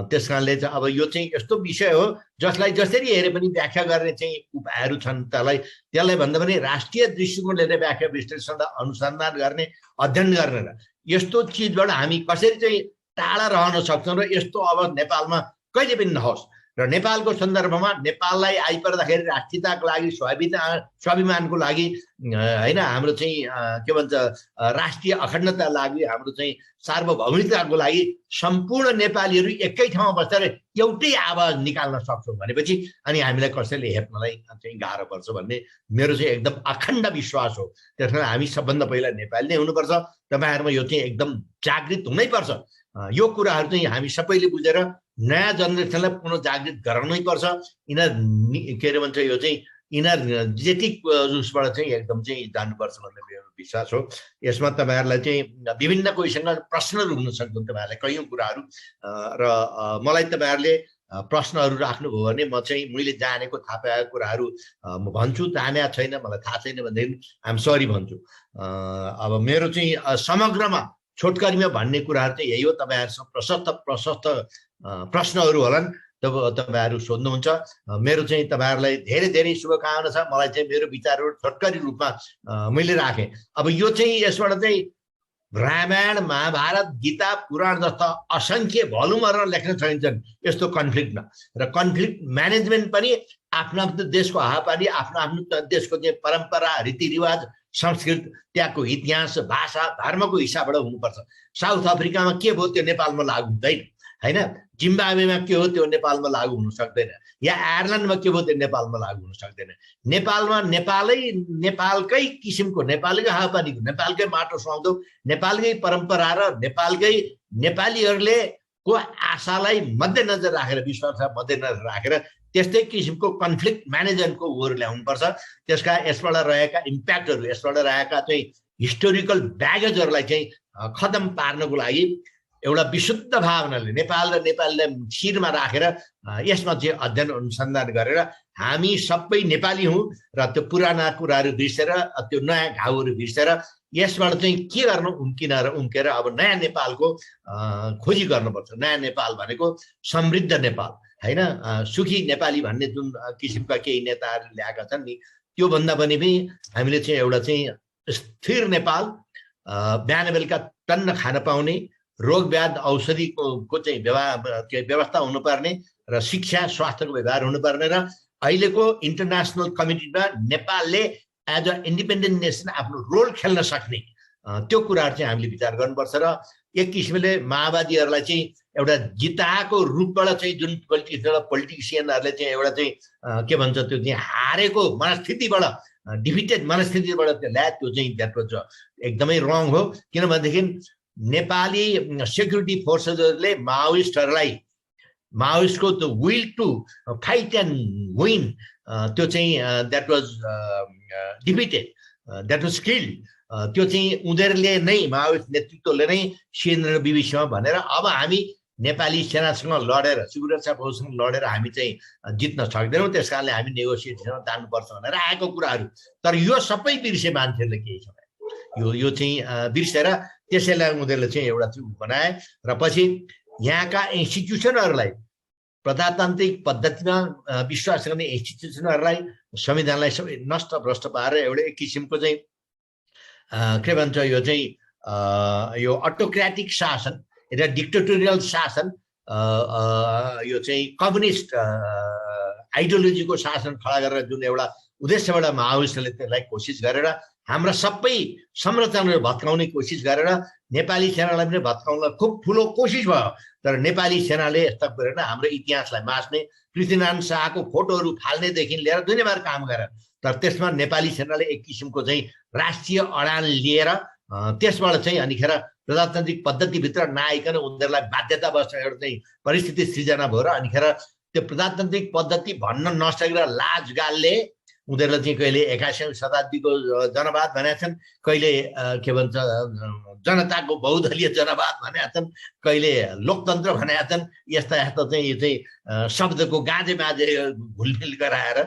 त्यस कारणले चाहिँ अब यो चाहिँ यस्तो विषय हो जसलाई जसरी हेरे पनि व्याख्या गर्ने चाहिँ उपायहरू छन्। त्यसलाई भन्दा पनि राष्ट्रिय दृष्टिकोणले व्याख्या विश्लेषण अनुसन्धान गर्ने, अध्ययन गर्ने र यस्तो चिजबाट हामी कसरी चाहिँ टाढा रहन सक्छौँ र यस्तो अब नेपालमा कहिले पनि नहोस् र नेपालको सन्दर्भमा नेपाललाई आइपर्दाखेरि राष्ट्रियताको लागि स्वाभिमानको लागि हैन हाम्रो चाहिँ के भन्छ राष्ट्रिय अखण्डताको लागि हाम्रो चाहिँ सार्वभौमिकताको लागि सम्पूर्ण नेपालीहरू एकै ठाउँमा बसेर एउटै आवाज निकाल्न सक्छौँ भनेपछि अनि हामीलाई कसैले हेर्नलाई चाहिँ गाह्रो पर्छ भन्ने मेरो चाहिँ एकदम अखण्ड विश्वास हो। त्यसकारण हामी सबभन्दा पहिला नेपाली नै हुनुपर्छ। तपाईँहरूमा यो चाहिँ एकदम जागृत हुनैपर्छ। यो कुराहरू चाहिँ हामी सबैले बुझेर नयाँ जेनेरेसनलाई पुनः जागृत गराउनै पर्छ। यिनीहरू के अरे भन्छ यो चाहिँ यिनीहरू जेटिक उसबाट चाहिँ एकदम चाहिँ जानुपर्छ भन्ने मेरो विश्वास हो। यसमा तपाईँहरूलाई चाहिँ विभिन्न कोहीसँग प्रश्नहरू हुन सक्छन् तपाईँहरूलाई कैयौँ कुराहरू र मलाई तपाईँहरूले प्रश्नहरू राख्नुभयो भने म चाहिँ मैले जानेको थाहा पाएको कुराहरू म भन्छु। जाने छैन मलाई थाहा छैन भनेदेखि आइएम सरी भन्छु। अब मेरो चाहिँ समग्रमा छोटकरीमा भन्ने कुराहरू चाहिँ यही हो। तपाईँहरूसँग प्रशस्त प्रश्नहरू होलान् तब तपाईँहरू सोध्नुहुन्छ। मेरो चाहिँ तपाईँहरूलाई धेरै धेरै शुभकामना छ। मलाई चाहिँ मेरो विचारहरू छोटकरी रूपमा मैले राखेँ। अब यो चाहिँ यसबाट चाहिँ रामायण महाभारत गीता पुराण जस्ता असङ्ख्य भलुमहरू लेख्न सकिन्छन् यस्तो कन्फ्लिक्टमा। र कन्फ्लिक्ट म्यानेजमेन्ट पनि आफ्नो आफ्नो देशको हावापानी आफ्नो आफ्नो देशको चाहिँ परम्परा रीतिरिवाज संस्कृति त्यहाँको इतिहास भाषा धर्मको हिसाबबाट हुनुपर्छ। साउथ अफ्रिकामा के भयो त्यो नेपालमा लागु हुँदैन हैन। जिम्बाब्वेमा के हो त्यो नेपालमा लागु हुन सक्दैन। या आयरल्यान्डमा के भयो त्यो नेपालमा लागु हुन सक्दैन। नेपालमा नेपालकै किसिमको नेपालकै हावापानीको नेपालकै माटो सुहाउँदो नेपालकै परम्परा र नेपालीहरूले को आशालाई मध्यनजर राखेर विश्वासलाई मध्यनजर राखेर त्यस्तै किसिमको कन्फ्लिक्ट म्यानेजमेन्टको ओर ल्याउनुपर्छ। त्यसका यसबाट रहेका इम्प्याक्टहरू यसबाट रहेका चाहिँ हिस्टोरिकल ब्यागेजहरूलाई चाहिँ खतम पार्नको लागि एउटा विशुद्ध भावनाले नेपाल र नेपालीलाई शिरमा राखेर यसमा चाहिँ अध्ययन अनुसन्धान गरेर हामी सबै नेपाली हौँ र त्यो पुराना कुराहरू बिर्सेर त्यो नयाँ घाउहरू बिर्सेर यसबाट चाहिँ के गर्न उम्केर अब नयाँ नेपालको खोजी गर्नुपर्छ। नयाँ नेपाल भनेको समृद्ध नेपाल हैन, सुखी नेपाली भन्ने जुन किसिमका केही नेताहरूले ल्याएका छन् नि त्योभन्दा पनि हामीले चाहिँ एउटा चाहिँ स्थिर नेपाल, बिहान बेलुका टन्न खान पाउने, रोग व्याध औषधिको चाहिँ व्यवस्था हुनुपर्ने र शिक्षा स्वास्थ्यको व्यवहार हुनुपर्ने र अहिलेको इन्टरनेसनल कम्युनिटीमा नेपालले एज अ इन्डिपेन्डेन्ट नेसन आफ्नो रोल खेल्न सक्ने त्यो कुराहरू चाहिँ हामीले विचार गर्नुपर्छ। र एक किसिमले माओवादीहरूलाई चाहिँ एउटा जिताएको रूपबाट चाहिँ जुन पोलिटिसियनहरूले चाहिँ एउटा चाहिँ के भन्छ त्यो चाहिँ हारेको मनस्थितिबाट डिफिटेड मनस्थितिबाट त्यो ल्याए त्यो चाहिँ द्याट वाज एकदमै रङ हो। किनभनेदेखि नेपाली सेक्युरिटी फोर्सेसहरूले माओइस्टको त्यो will to fight and win त्यो चाहिँ that was defeated, that was killed. त्यो चाहिँ उनीहरूले नै माओइस्ट नेतृत्वले नै सिएनएन बिबिसीमा भनेर अब हामी नेपाली सेनासँग लडेर सुरक्षा फौजसँग लडेर हामी चाहिँ जित्न सक्दैनौँ, त्यस कारणले हामी नेगोसिएसनमा जानुपर्छ भनेर आएको कुराहरू। तर यो सबै बिर्से मान्छेहरूले केही समय यो चाहिँ बिर्सेर त्यसैलाई उनीहरूले चाहिँ एउटा चाहिँ बनाए र पछि यहाँका इन्स्टिट्युसनहरूलाई प्रजातान्त्रिक पद्धतिमा विश्वास गर्ने इन्स्टिट्युसनहरूलाई संविधानलाई सबै नष्ट भ्रष्ट पारेर एउटा एक किसिमको चाहिँ के भन्छ यो चाहिँ यो अटोक्रेटिक शासन, एउटा डिक्टेटोरियल शासन, यो चाहिँ कम्युनिस्ट आइडियोलोजीको शासन खडा गरेर जुन एउटा उद्देश्यबाट माओइस्टले त्यसलाई कोसिस गरेर हाम्रा सबै संरचनाहरू भत्काउने कोसिस गरेर नेपाली सेनालाई पनि भत्काउन खुब ठुलो कोसिस भयो। तर नेपाली सेनाले यस्ता गरेर हाम्रो इतिहासलाई मास्ने, पृथ्वीनारायण शाहको फोटोहरू फाल्नेदेखि लिएर दुनियाँभर काम गरेर तर त्यसमा नेपाली सेनाले एक किसिमको चाहिँ राष्ट्रिय अडान लिएर त्यसबाट चाहिँ अनिखेर प्रजातान्त्रिक पद्धतिभित्र नआइकन उनीहरूलाई बाध्यतावश एउटा चाहिँ परिस्थिति सृजना भयो र अनिखेर त्यो प्रजातान्त्रिक पद्धति भन्न नसकेर लाजगालले उनीहरूले चाहिँ कहिले 21औं शताब्दीको जनवाद भनेका छन्, कहिले के भन्छ जनताको बहुदलीय जनवाद भनेका छन्, कहिले लोकतन्त्र भनेका छन्। यस्ता चाहिँ यो चाहिँ शब्दको गाजे बाजे घुलमिल गराएर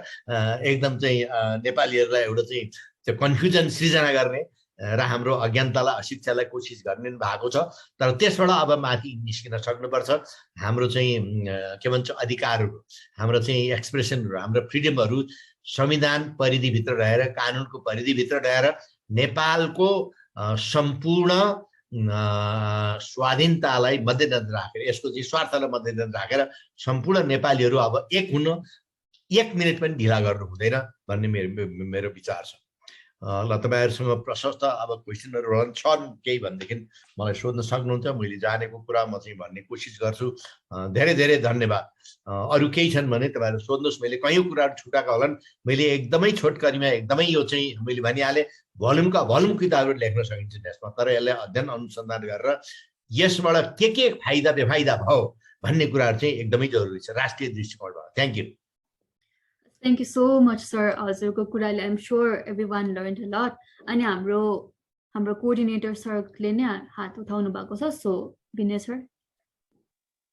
एकदम चाहिँ नेपालीहरूलाई एउटा चाहिँ त्यो कन्फ्युजन सृजना गर्ने र हाम्रो अज्ञानतालाई अशिक्षालाई कोसिस गर्ने भएको छ। तर त्यसबाट अब माथि निस्किन सक्नुपर्छ। हाम्रो चाहिँ के भन्छ अधिकारहरू, हाम्रो चाहिँ एक्सप्रेसनहरू, हाम्रो फ्रिडमहरू संविधान परिधिभित्र रहेर, कानुनको परिधिभित्र रहेर नेपालको सम्पूर्ण स्वाधीनतालाई मध्यनजर राखेर, यसको चाहिँ स्वार्थलाई मध्यनजर राखेर सम्पूर्ण नेपालीहरू अब एक हुन 1 मिनेट पनि ढिला गर्नु हुँदैन भन्ने मेरो विचार छ। ल, तपाईँहरूसँग प्रशस्त अब क्वेसनहरू छन् केही भनेदेखि मलाई सोध्न सक्नुहुन्छ। मैले जानेको कुरा म चाहिँ भन्ने कोसिस गर्छु। धेरै धेरै धन्यवाद। अरू केही छन् भने तपाईँहरू सोध्नुहोस्। मैले कयौँ कुराहरू छुटाएका होलान्। मैले एकदमै छोटकरीमा एकदमै यो चाहिँ मैले भनिहालेँ, भोल्युम किताबहरू लेख्न सकिन्छ त्यसमा, तर यसलाई अध्ययन अनुसन्धान गरेर यसबाट के फाइदा बेफाइदा भयो भन्ने कुराहरू चाहिँ एकदमै जरुरी छ राष्ट्रिय दृष्टिकोणबाट। Thank you. Thank you so much, sir. हजुरको कुराले I'm sure everyone learned a lot. अनि हाम्रो कोअर्डिनेटर सरले नै हात उठाउनु भएको छ, सो विनय सर।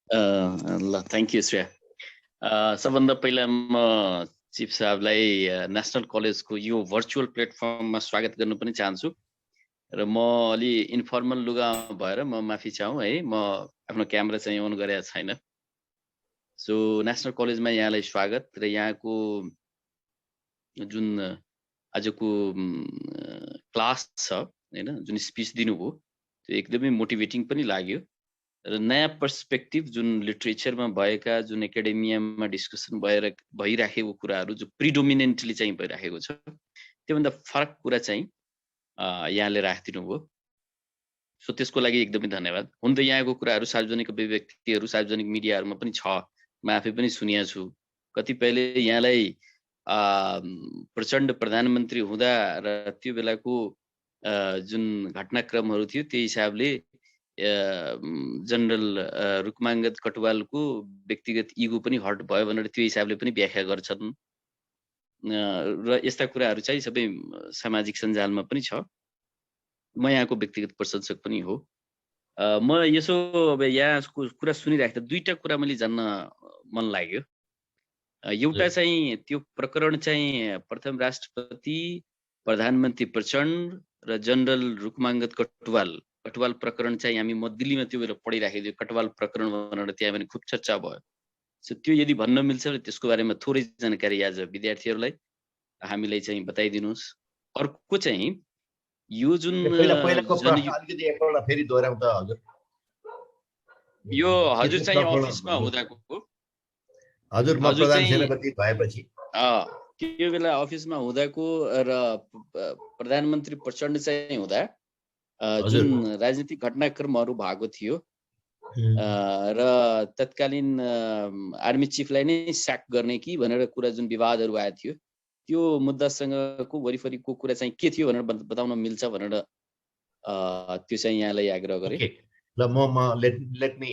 ल, थ्याङ्क यू श्रेया। सबभन्दा पहिला म चिफ साहबलाई नेसनल कलेजको यो भर्चुअल प्लेटफर्ममा स्वागत गर्नु पनि चाहन्छु र म अलि इन्फर्मल लुगा भएर म माफी चाहौँ है, म आफ्नो क्यामेरा चाहिँ अन गरेको छैन। सो नेसनल कलेजमा यहाँलाई स्वागत र यहाँको जुन आजको क्लास छ हैन, जुन स्पिच दिनुभयो त्यो एकदमै मोटिभेटिङ पनि लाग्यो र नयाँ पर्सपेक्टिभ जुन लिटरेचरमा भएका, जुन एकाडेमियामा डिस्कसन भइराखेको कुराहरू जो प्रिडोमिनेन्टली चाहिँ भइराखेको छ, त्योभन्दा फरक कुरा चाहिँ यहाँले राखिदिनु भयो। सो त्यसको लागि एकदमै धन्यवाद। हुन त यहाँको कुराहरू सार्वजनिक अभिव्यक्तिहरू सार्वजनिक मिडियाहरूमा पनि छ, म आफै पनि सुनेको छु। कतिपयले यहाँलाई प्रचण्ड प्रधानमन्त्री हुँदा र त्यो बेलाको जुन घटनाक्रमहरू थियो त्यो हिसाबले जनरल रुकमाङ्गद कटुवालको व्यक्तिगत इगो पनि हर्ट भयो भनेर त्यो हिसाबले पनि व्याख्या गर्छन् र यस्ता कुराहरू चाहिँ सबै सामाजिक सञ्जालमा पनि छ। म यहाँको व्यक्तिगत प्रशंसक पनि हो। म यसो अब यहाँको कुरा सुनिराख्दा दुईटा कुरा मैले जान्न मन लाग्यो। एउटा चाहिँ त्यो प्रकरण चाहिँ प्रथम राष्ट्रपति प्रधानमन्त्री प्रचण्ड र जनरल रुकमाङ्गद कटुवाल प्रकरण चाहिँ हामी म दिल्लीमा त्यो बेला पढिराखेको थियो, कटुवाल प्रकरण भनेर त्यहाँ पनि खुब चर्चा भयो। सो त्यो यदि भन्न मिल्छ भने त्यसको बारेमा थोरै जानकारी आज विद्यार्थीहरूलाई हामीलाई चाहिँ बताइदिनुहोस्। अर्को चाहिँ यो जुन यो हजुर चाहिँ अफिसमा हुँदाको हजुर म प्रधान सेनापति भएपछि त्यो बेला अफिसमा हुँदाको र प्रधानमन्त्री प्रचण्ड चाहिँ हुँदा जुन राजनीतिक घटनाक्रमहरू भएको थियो र तत्कालीन आर्मी चिफलाई नै स्याक गर्ने कि भनेर कुरा जुन विवादहरू आएको थियो, त्यो मुद्दासँगको वरिपरिको कुरा चाहिँ के थियो भनेर बताउन मिल्छ भनेर त्यो चाहिँ यहाँलाई आग्रह गरे। ल म let me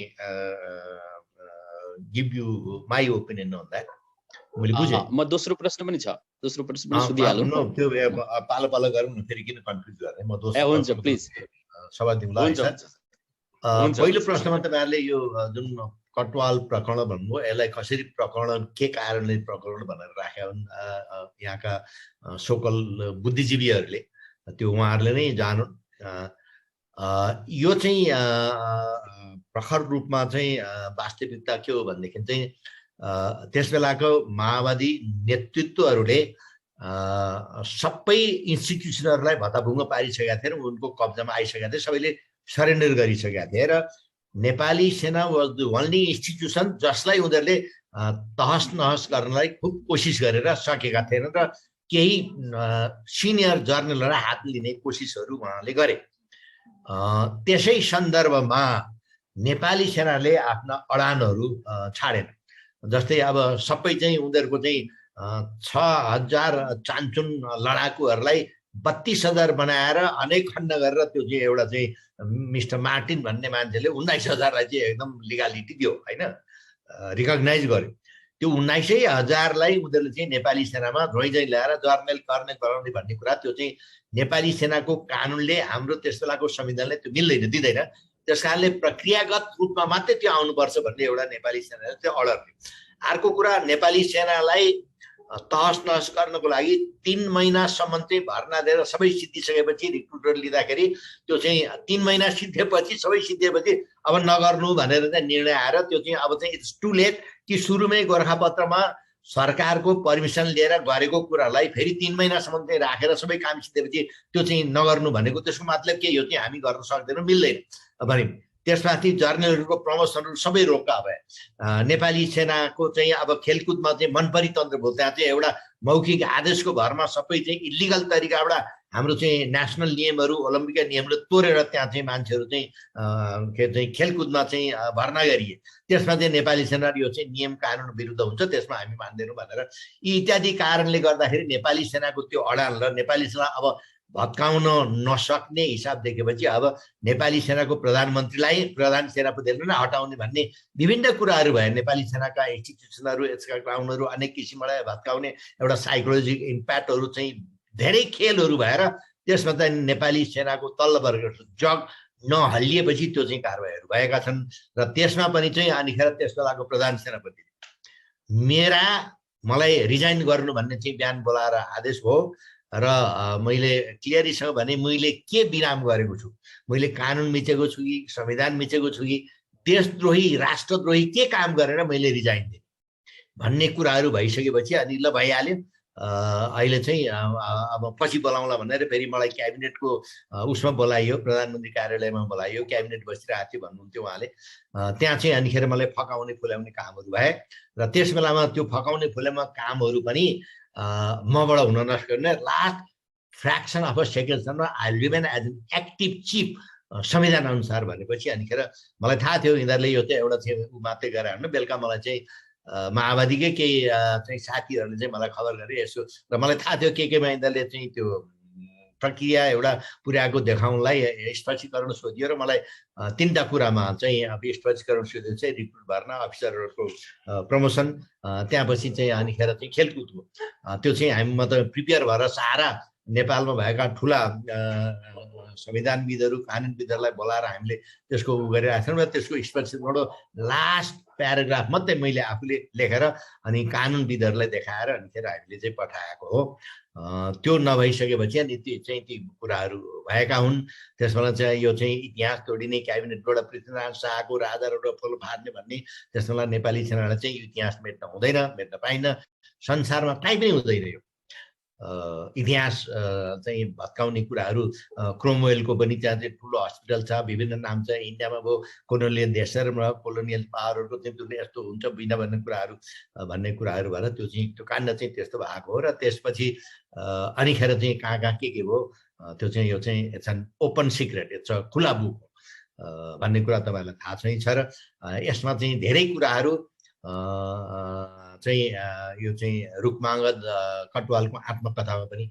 give you my opinion on that. मैले बुझे। म दोस्रो प्रश्न पनि छ, दोस्रो प्रश्न पनि सोधिहालौँ। त्यो पालो पालो गरौँ न, फेरि किन कन्फ्युज गर्ने। म दोस्रो हुन्छ प्लिज सवाल दिउँला। पहिलो प्रश्नमा तपाईँहरूले यो जुन कटवाल प्रकरण भन्नुभयो, यसलाई कसरी प्रकरण, के कारणले प्रकरण भनेर राख्या हुन् यहाँका सोकल बुद्धिजीवीहरूले, त्यो उहाँहरूले नै जानुन्। यो चाहिँ प्रखर रूपमा चाहिँ वास्तविकता के हो भनेदेखि चाहिँ त्यस बेलाको माओवादी नेतृत्वहरूले सबै इन्स्टिट्युसनहरूलाई भत्ताभुङ्ग पारिसकेका थिए र उनको कब्जामा आइसकेका थिए, सबैले सरेन्डर गरिसकेका थिए र नेपाली सेना वाज द ओन्ली इन्स्टिट्युसन जसलाई उनीहरूले तहस नहस गर्नलाई खुब कोसिस गरेर सकेका थिएनन् र केही सिनियर जर्नललाई हात लिने कोसिसहरू उहाँले गरे। त्यसै सन्दर्भमा नेपाली सेनाले आफ्ना अडानहरू छाडेन। जस्तै अब सबै चाहिँ उनीहरूको चाहिँ 6000 चान्चुन लडाकुहरूलाई 32,000 बनाएर अनेक खण्ड गरेर त्यो चाहिँ एउटा चाहिँ मिस्टर मार्टिन भन्ने मान्छेले 19,000लाई चाहिँ एकदम लिगालिटी दियो हैन, रिकग्नाइज गर्यो। त्यो 19,000लाई उनीहरूले चाहिँ नेपाली सेनामा झोइझै ल्याएर जर्नल कर्नेल बनाउने भन्ने कुरा त्यो चाहिँ नेपाली सेनाको कानुनले, हाम्रो त्यस बेलाको संविधानले त्यो मिल्दैन, दिँदैन। त्यसकारणले प्रक्रियागत रूपमा मात्रै त्यो आउनुपर्छ भन्ने एउटा नेपाली सेनाले त्यो अर्डर दियो। अर्को कुरा, नेपाली सेनालाई तहस नहस गर्नको लागि 3 महिनासम्म चाहिँ भर्ना दिएर सबै सिद्धिसकेपछि रिक्रुटर लिँदाखेरि त्यो चाहिँ 3 महिना सिद्धिएपछि सबै सिद्धिएपछि अब नगर्नु भनेर चाहिँ निर्णय आएर त्यो चाहिँ अब चाहिँ इट्स टु लेट कि सुरुमै गोरखापत्रमा सरकारको पर्मिसन लिएर गरेको कुरालाई फेरि 3 महिनासम्म चाहिँ राखेर सबै काम सिधेपछि त्यो चाहिँ नगर्नु भनेको त्यसको मतलब के यो चाहिँ हामी गर्न सक्दैनौँ, मिल्दैन भने त्यसमाथि जर्नलहरूको प्रमोसनहरू सबै रोक्का भए। नेपाली सेनाको चाहिँ अब खेलकुदमा चाहिँ मनपरी तन्त्र भयो, त्यहाँ चाहिँ एउटा मौखिक आदेशको भरमा सबै चाहिँ इलिगल तरिकाबाट हाम्रो चाहिँ नेसनल नियमहरू ओलम्पिकका नियमहरू तोडेर त्यहाँ चाहिँ मान्छेहरू चाहिँ खेलकुदमा चाहिँ भर्ना गरिए। त्यसमा चाहिँ नेपाली सेना यो चाहिँ नियम कानुन विरुद्ध हुन्छ, त्यसमा हामी मान्दैनौँ भनेर यी इत्यादि कारणले गर्दाखेरि नेपाली सेनाको त्यो अडान र नेपाली सेना अब भत्काउन नसक्ने हिसाब देखेपछि अब नेपाली सेनाको प्रधानमन्त्रीलाई प्रधान सेनापतिले नै हटाउने भन्ने विभिन्न कुराहरू भए। नेपाली सेनाका इन्स्टिट्युसनहरू यसका ग्राउन्डहरू अनेक किसिमबाट भत्काउने एउटा साइकोलोजिक इम्प्याक्टहरू चाहिँ धेरै खेलहरू भएर त्यसमा चाहिँ नेपाली सेनाको तल्लो वर्ग जग नहल्लिएपछि त्यो चाहिँ कारबाहीहरू भएका छन्। र त्यसमा पनि चाहिँ अनिखेर त्यस बेलाको प्रधान सेनापतिले मलाई रिजाइन गर्नु भन्ने चाहिँ बिहान बोलाएर आदेश भयो र मैले क्लियरीसँग भने मैले के विराम गरेको छु, मैले कानुन मिचेको छु कि संविधान मिचेको छु कि देशद्रोही राष्ट्रद्रोही के काम गरेर मैले रिजाइन दिएँ भन्ने कुराहरू भइसकेपछि अनि ल भइहाल्यो। अहिले चाहिँ अब पछि बोलाउँला भनेर फेरि मलाई क्याबिनेटको उसमा बोलाइयो, प्रधानमन्त्री कार्यालयमा बोलाइयो, क्याबिनेट बसिरहेको थियो भन्नुहुन्थ्यो उहाँले। त्यहाँ चाहिँ अनिखेर मलाई फकाउने फुल्याउने कामहरू भए र त्यस बेलामा त्यो फकाउने फुल्याउने कामहरू पनि मबाट हुन नसक्ने। लास्ट फ्र्याक्सन अफ अ सेकेन्डसम्म I remain as an active chief संविधान अनुसार भनेपछि अनिखेर मलाई थाहा थियो यिनीहरूले यो चाहिँ एउटा चाहिँ ऊ मात्रै गरेर होइन। बेलुका मलाई चाहिँ माओवादीकै केही चाहिँ साथीहरूले चाहिँ मलाई खबर गरे यसो, र मलाई थाहा थियो केमा यिनीहरूले चाहिँ त्यो प्रक्रिया एउटा पुर्याएको देखाउनलाई स्पष्टीकरण सोधियो र मलाई 3टा कुरामा चाहिँ अब स्पष्टीकरण सोधियो चाहिँ रिक्रुट भर्ना, अफिसरहरूको प्रमोसन, त्यहाँपछि चाहिँ अनिखेर चाहिँ खेलकुद हो। त्यो चाहिँ हामी मतलब प्रिपेयर भएर सारा नेपालमा भएका ठुला संविधानविदहरू कानुनविदहरूलाई बोलाएर हामीले त्यसको उ गरिरहेको छौँ र त्यसको स्पष्टीकरण लास्ट प्याराग्राफ मात्रै मैले आफूले लेखेर अनि कानुनविदहरूलाई देखाएर अनिखेर हामीले चाहिँ पठाएको हो। त्यो नभइसकेपछि अनि ती कुराहरू भएका हुन्। त्यसमा चाहिँ यो चाहिँ इतिहास तोडिने, क्याबिनेटबाट पृथ्वीनारायण शाहको राजा र फल फाड्ने भन्ने, त्यसमा नेपाली सेनालाई चाहिँ इतिहास मेट्न हुँदैन, मेट्न पाइन्न, संसारमा काहीँ पनि हुँदैन। यो इतिहास चाहिँ भत्काउने कुराहरू क्रोमवेलको पनि त्यहाँ चाहिँ ठुलो हस्पिटल छ, विभिन्न नाम छ, इन्डियामा भयो कोलोनियल देशहरूमा कोलोनियल पावरहरूको चाहिँ त्यो यस्तो हुन्छ बिना भन्ने कुराहरू भएर त्यो चाहिँ त्यो काण्ड चाहिँ त्यस्तो भएको हो। र त्यसपछि अनिखेर चाहिँ कहाँ के भयो त्यो चाहिँ यो चाहिँ it's an open secret, it's a खुला बुक भन्ने कुरा तपाईँहरूलाई थाहा चाहिँ छ। र यसमा चाहिँ धेरै कुराहरू चाहिँ यो चाहिँ रुखमागध कटवालको आत्मकथामा पनि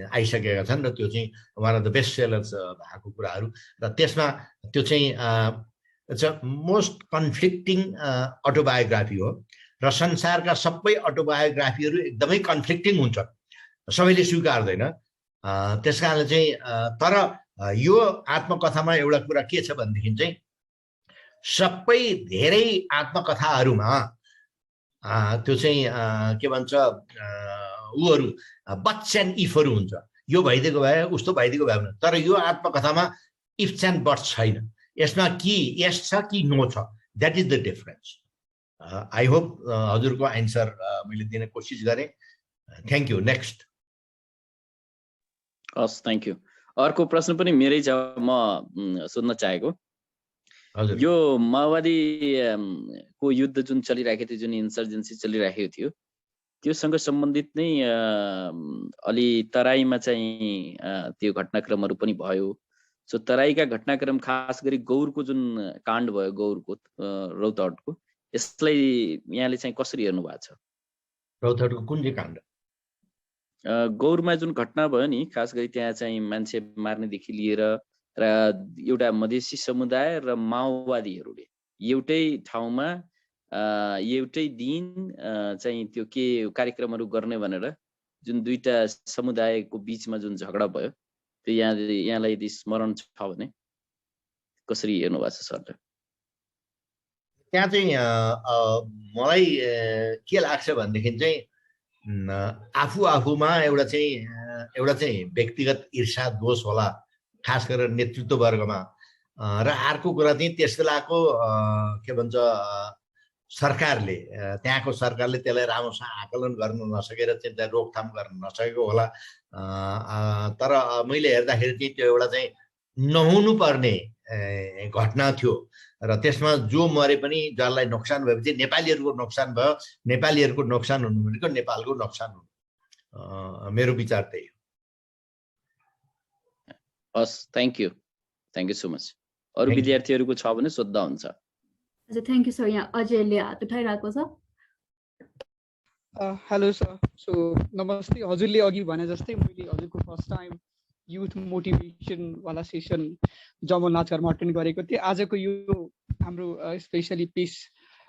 आइसकेका छन् र त्यो चाहिँ one of the best sellers भएको कुराहरू। र त्यसमा त्यो चाहिँ it's a most conflicting autobiography हो र संसारका सबै अटोबायोग्राफीहरू एकदमै कन्फ्लिक्टिङ हुन्छ, सबैले स्वीकार्दैन। त्यस कारणले चाहिँ तर यो आत्मकथामा एउटा कुरा के छ भनेदेखि चाहिँ सबै धेरै आत्मकथाहरूमा त्यो चाहिँ के भन्छ ऊहरू बट्स एन्ड इफहरू हुन्छ, यो भइदिएको भए उस्तो भइदिएको भए, तर यो आत्मकथामा इफ्स एन्ड बट्स छैन। यसमा कि यस छ कि नो छ, that is the difference. I hope हजुरको एन्सर मैले दिन कोसिस गरेँ। Thank you. नेक्स्ट। हस्, थ्याङ्क यू। अर्को प्रश्न पनि मेरै छ, म सोध्न चाहेको। यो माओवादी को युद्ध जुन चलिरहेको थियो, जुन इन्सर्जेन्सी चलिरहेको थियो, त्योसँग सम्बन्धित नै अलि तराईमा चाहिँ त्यो घटनाक्रमहरू पनि भयो। सो तराईका घटनाक्रम खास गरी गौरको जुन काण्ड भयो, गौरको रौतहटको, यसलाई यहाँले चाहिँ कसरी हेर्नु भएको छ? रौतहटको कुन चाहिँ काण्ड? गौरमा जुन घटना भयो नि, खास गरी त्यहाँ चाहिँ मान्छे मार्नेदेखि लिएर र एउटा मधेसी समुदाय र माओवादीहरूले एउटै ठाउँमा एउटै दिन चाहिँ त्यो के कार्यक्रमहरू गर्ने भनेर जुन दुईटा समुदायको बिचमा जुन झगडा भयो, त्यो यहाँलाई यदि स्मरण छ भने कसरी हेर्नु भएको छ सरले? त्यहाँ चाहिँ मलाई के लाग्छ भनेदेखि चाहिँ आफूमा एउटा चाहिँ व्यक्तिगत ईर्षा दोष होला, खास गरेर नेतृत्व वर्गमा। र अर्को कुरा चाहिँ त्यस बेलाको के भन्छ सरकारले त्यहाँको सरकारले त्यसलाई राम्रोसँग आकलन गर्न नसकेर चाहिँ त्यसलाई रोकथाम गर्न नसकेको होला। तर मैले हेर्दाखेरि चाहिँ त्यो एउटा चाहिँ नहुनु पर्ने घटना थियो र त्यसमा जो मरे पनि जसलाई नोक्सान भएपछि नेपालीहरूको नोक्सान भयो। नेपालीहरूको नोक्सान हुनु भनेको नेपालको नोक्सान हुनु, मेरो विचार त्यही हो। हस्, थ्याङ्क यू सो मच। अरू विद्यार्थीहरूको छ भने सोध्दा हुन्छ। हजुर, थ्याङ्क यू सर। यहाँ अजयले हात उठाइरहेको छ। हेलो सर, सो नमस्ते। हजुरले अघि भने जस्तै मैले हजुरको फर्स्ट टाइम युथ मोटिभेसन वाला सेसन जमल नाचघरमा अटेन्ड गरेको थिएँ। आजको यो हाम्रो स्पेसली पिस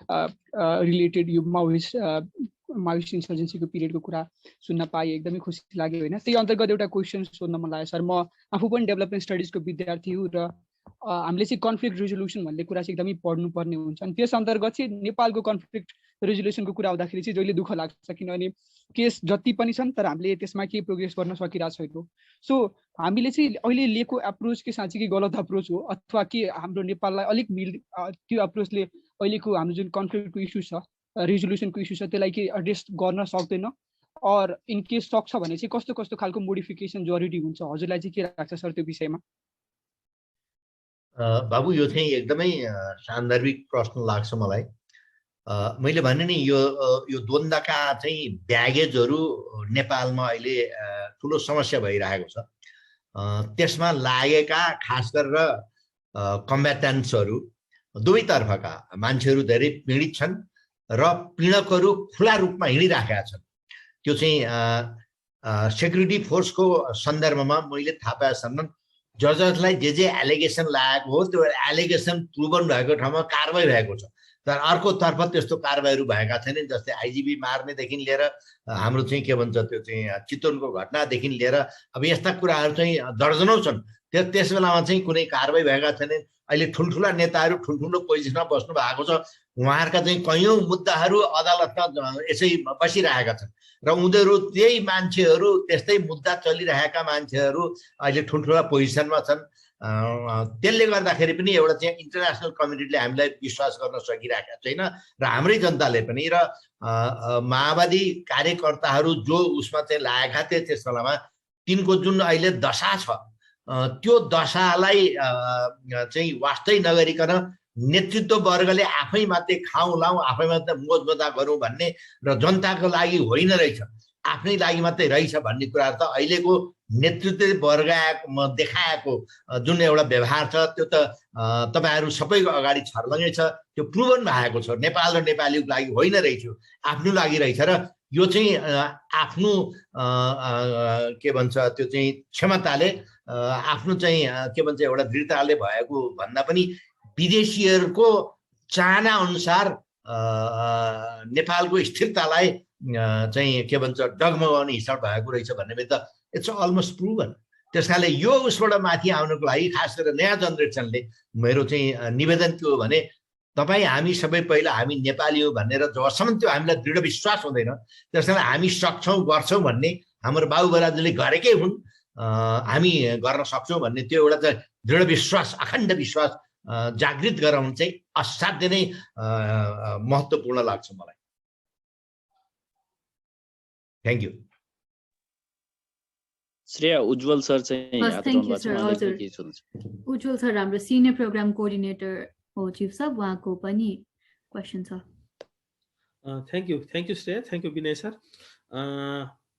रिलेटेड यो माओइस्ट इन्सर्जेन्सीको पिरियडको कुरा सुन्न पाएँ, एकदमै खुसी लाग्यो होइन। त्यही अन्तर्गत एउटा क्वेसन सोध्न मन लाग्यो सर। म आफू पनि डेभलपमेन्ट स्टडिजको विद्यार्थी हुँ र हामीले चाहिँ कन्फ्लिक्ट रिजोल्युसन भन्ने कुरा चाहिँ एकदमै पढ्नुपर्ने हुन्छ। अनि त्यस अन्तर्गत चाहिँ नेपालको कन्फ्लिक्ट रिजोल्युसनको कुरा आउँदाखेरि चाहिँ जहिले दुःख लाग्छ, किनभने केस जति पनि छन् तर हामीले त्यसमा केही प्रोग्रेस गर्न सकिरहेको छैनौँ। सो हामीले चाहिँ अहिले लिएको एप्रोच के साँच्चै गलत एप्रोच हो, अथवा के हाम्रो नेपाललाई अलिक त्यो एप्रोचले अहिलेको हाम्रो जुन कन्फ्लिक्टको इस्यु छ, रिजोल्युसनको इस्यु छ, त्यसलाई के एड्रेस गर्न सक्दैन? और इन केस सक्छ भने चाहिँ कस्तो कस्तो खालको मोडिफिकेसन जरुरी हुन्छ? हजुरलाई चाहिँ के लाग्छ सर त्यो विषयमा? बाबु, यो चाहिँ एकदमै सान्दर्भिक प्रश्न लाग्छ मलाई। मैले भने नि यो द्वन्द्वका चाहिँ ब्यागेजहरू नेपालमा अहिले ठुलो समस्या भइरहेको छ। त्यसमा लागेका खास गरेर कम्ब्याटेन्ट्सहरू दुवैतर्फका मान्छेहरू धेरै पीडित छन् र पीडकहरू खुला रूपमा हिँडिराखेका छन्। त्यो चाहिँ सेक्युरिटी फोर्सको सन्दर्भमा मैले थाहा पाएसम्म जजलाई जे एलिगेसन लागेको हो त्यो एलिगेसन प्रुभन भएको ठाउँमा कारवाही भएको छ। तर अर्कोतर्फ त्यस्तो कारवाहीहरू भएका छैनन्। जस्तै आइजिबी मार्नेदेखि लिएर हाम्रो चाहिँ के भन्छ त्यो चाहिँ चितवनको घटनादेखि लिएर अब यस्ता कुराहरू चाहिँ दर्जनौँ छन्। त्यस बेलामा चाहिँ कुनै कारवाही भएका छैनन्। अहिले ठुल्ठुला नेताहरू ठुल्ठुलो पोजिसनमा बस्नु भएको छ। उहाँहरूका चाहिँ कैयौँ मुद्दाहरू अदालतमा यसै बसिरहेका छन् र उनीहरू त्यही मान्छेहरू, त्यस्तै मुद्दा चलिरहेका मान्छेहरू अहिले ठुल्ठुला पोजिसनमा छन्। त्यसले गर्दाखेरि पनि एउटा चाहिँ इन्टरनेसनल कम्युनिटीले हामीलाई विश्वास गर्न सकिरहेका छैन र हाम्रै जनताले पनि। र माओवादी कार्यकर्ताहरू जो उसमा चाहिँ लागेका थिए त्यस बेलामा तिनको जुन अहिले दशा छ, त्यो दशालाई चाहिँ वास्तै नगरिकन नेतृत्व वर्गले आफै मात्रै खाउँ लाउँ, आफै मात्रै मोज मजा गरौँ भन्ने र जनताको लागि होइन रहेछ, आफ्नै लागि मात्रै रहेछ भन्ने कुराहरू त अहिलेको नेतृत्व वर्ग देखाएको जुन एउटा व्यवहार छ त्यो त तपाईँहरू सबैको अगाडि छर्लङ्गै छ। त्यो प्रुभन भएको छ। नेपाल र नेपालीको लागि होइन रहेछ, आफ्नो लागि रहेछ। र यो चाहिँ आफ्नो के भन्छ त्यो चाहिँ क्षमताले, आफ्नो चाहिँ के भन्छ एउटा दृढताले भएको भन्दा पनि विदेशीहरूको चाहना अनुसार नेपालको स्थिरतालाई चाहिँ के भन्छ डगमगाउने हिसाब भएको रहेछ भन्ने त इट्स अलमोस्ट प्रुभन। त्यस कारणले यो उसबाट माथि आउनको लागि खास गरेर नयाँ जेनेरेसनले मेरो चाहिँ निवेदन के हो भने तपाईँ हामी सबै पहिला हामी नेपाली हो भनेर जबसम्म त्यो हामीलाई दृढ विश्वास हुँदैन त्यस कारण हामी सक्छौँ गर्छौँ भन्ने हाम्रो बाबुबराजुले गरेकै हुन्, हामी गर्न सक्छौँ भन्ने त्यो एउटा चाहिँ दृढ विश्वास, अखण्ड विश्वास जागृत गराउनु चाहिँ असाध्य नै महत्त्वपूर्ण लाग्छ मलाई। Thank you. Shreya, Ujjwal sir चाहिँ उज्जवल सर हाम्रो सिनियर प्रोग्राम कोअर्डिनेटर हो चिफ साहब, उहाँको पनि क्वेसन छ। Thank you Shreya, thank you Vinay sir.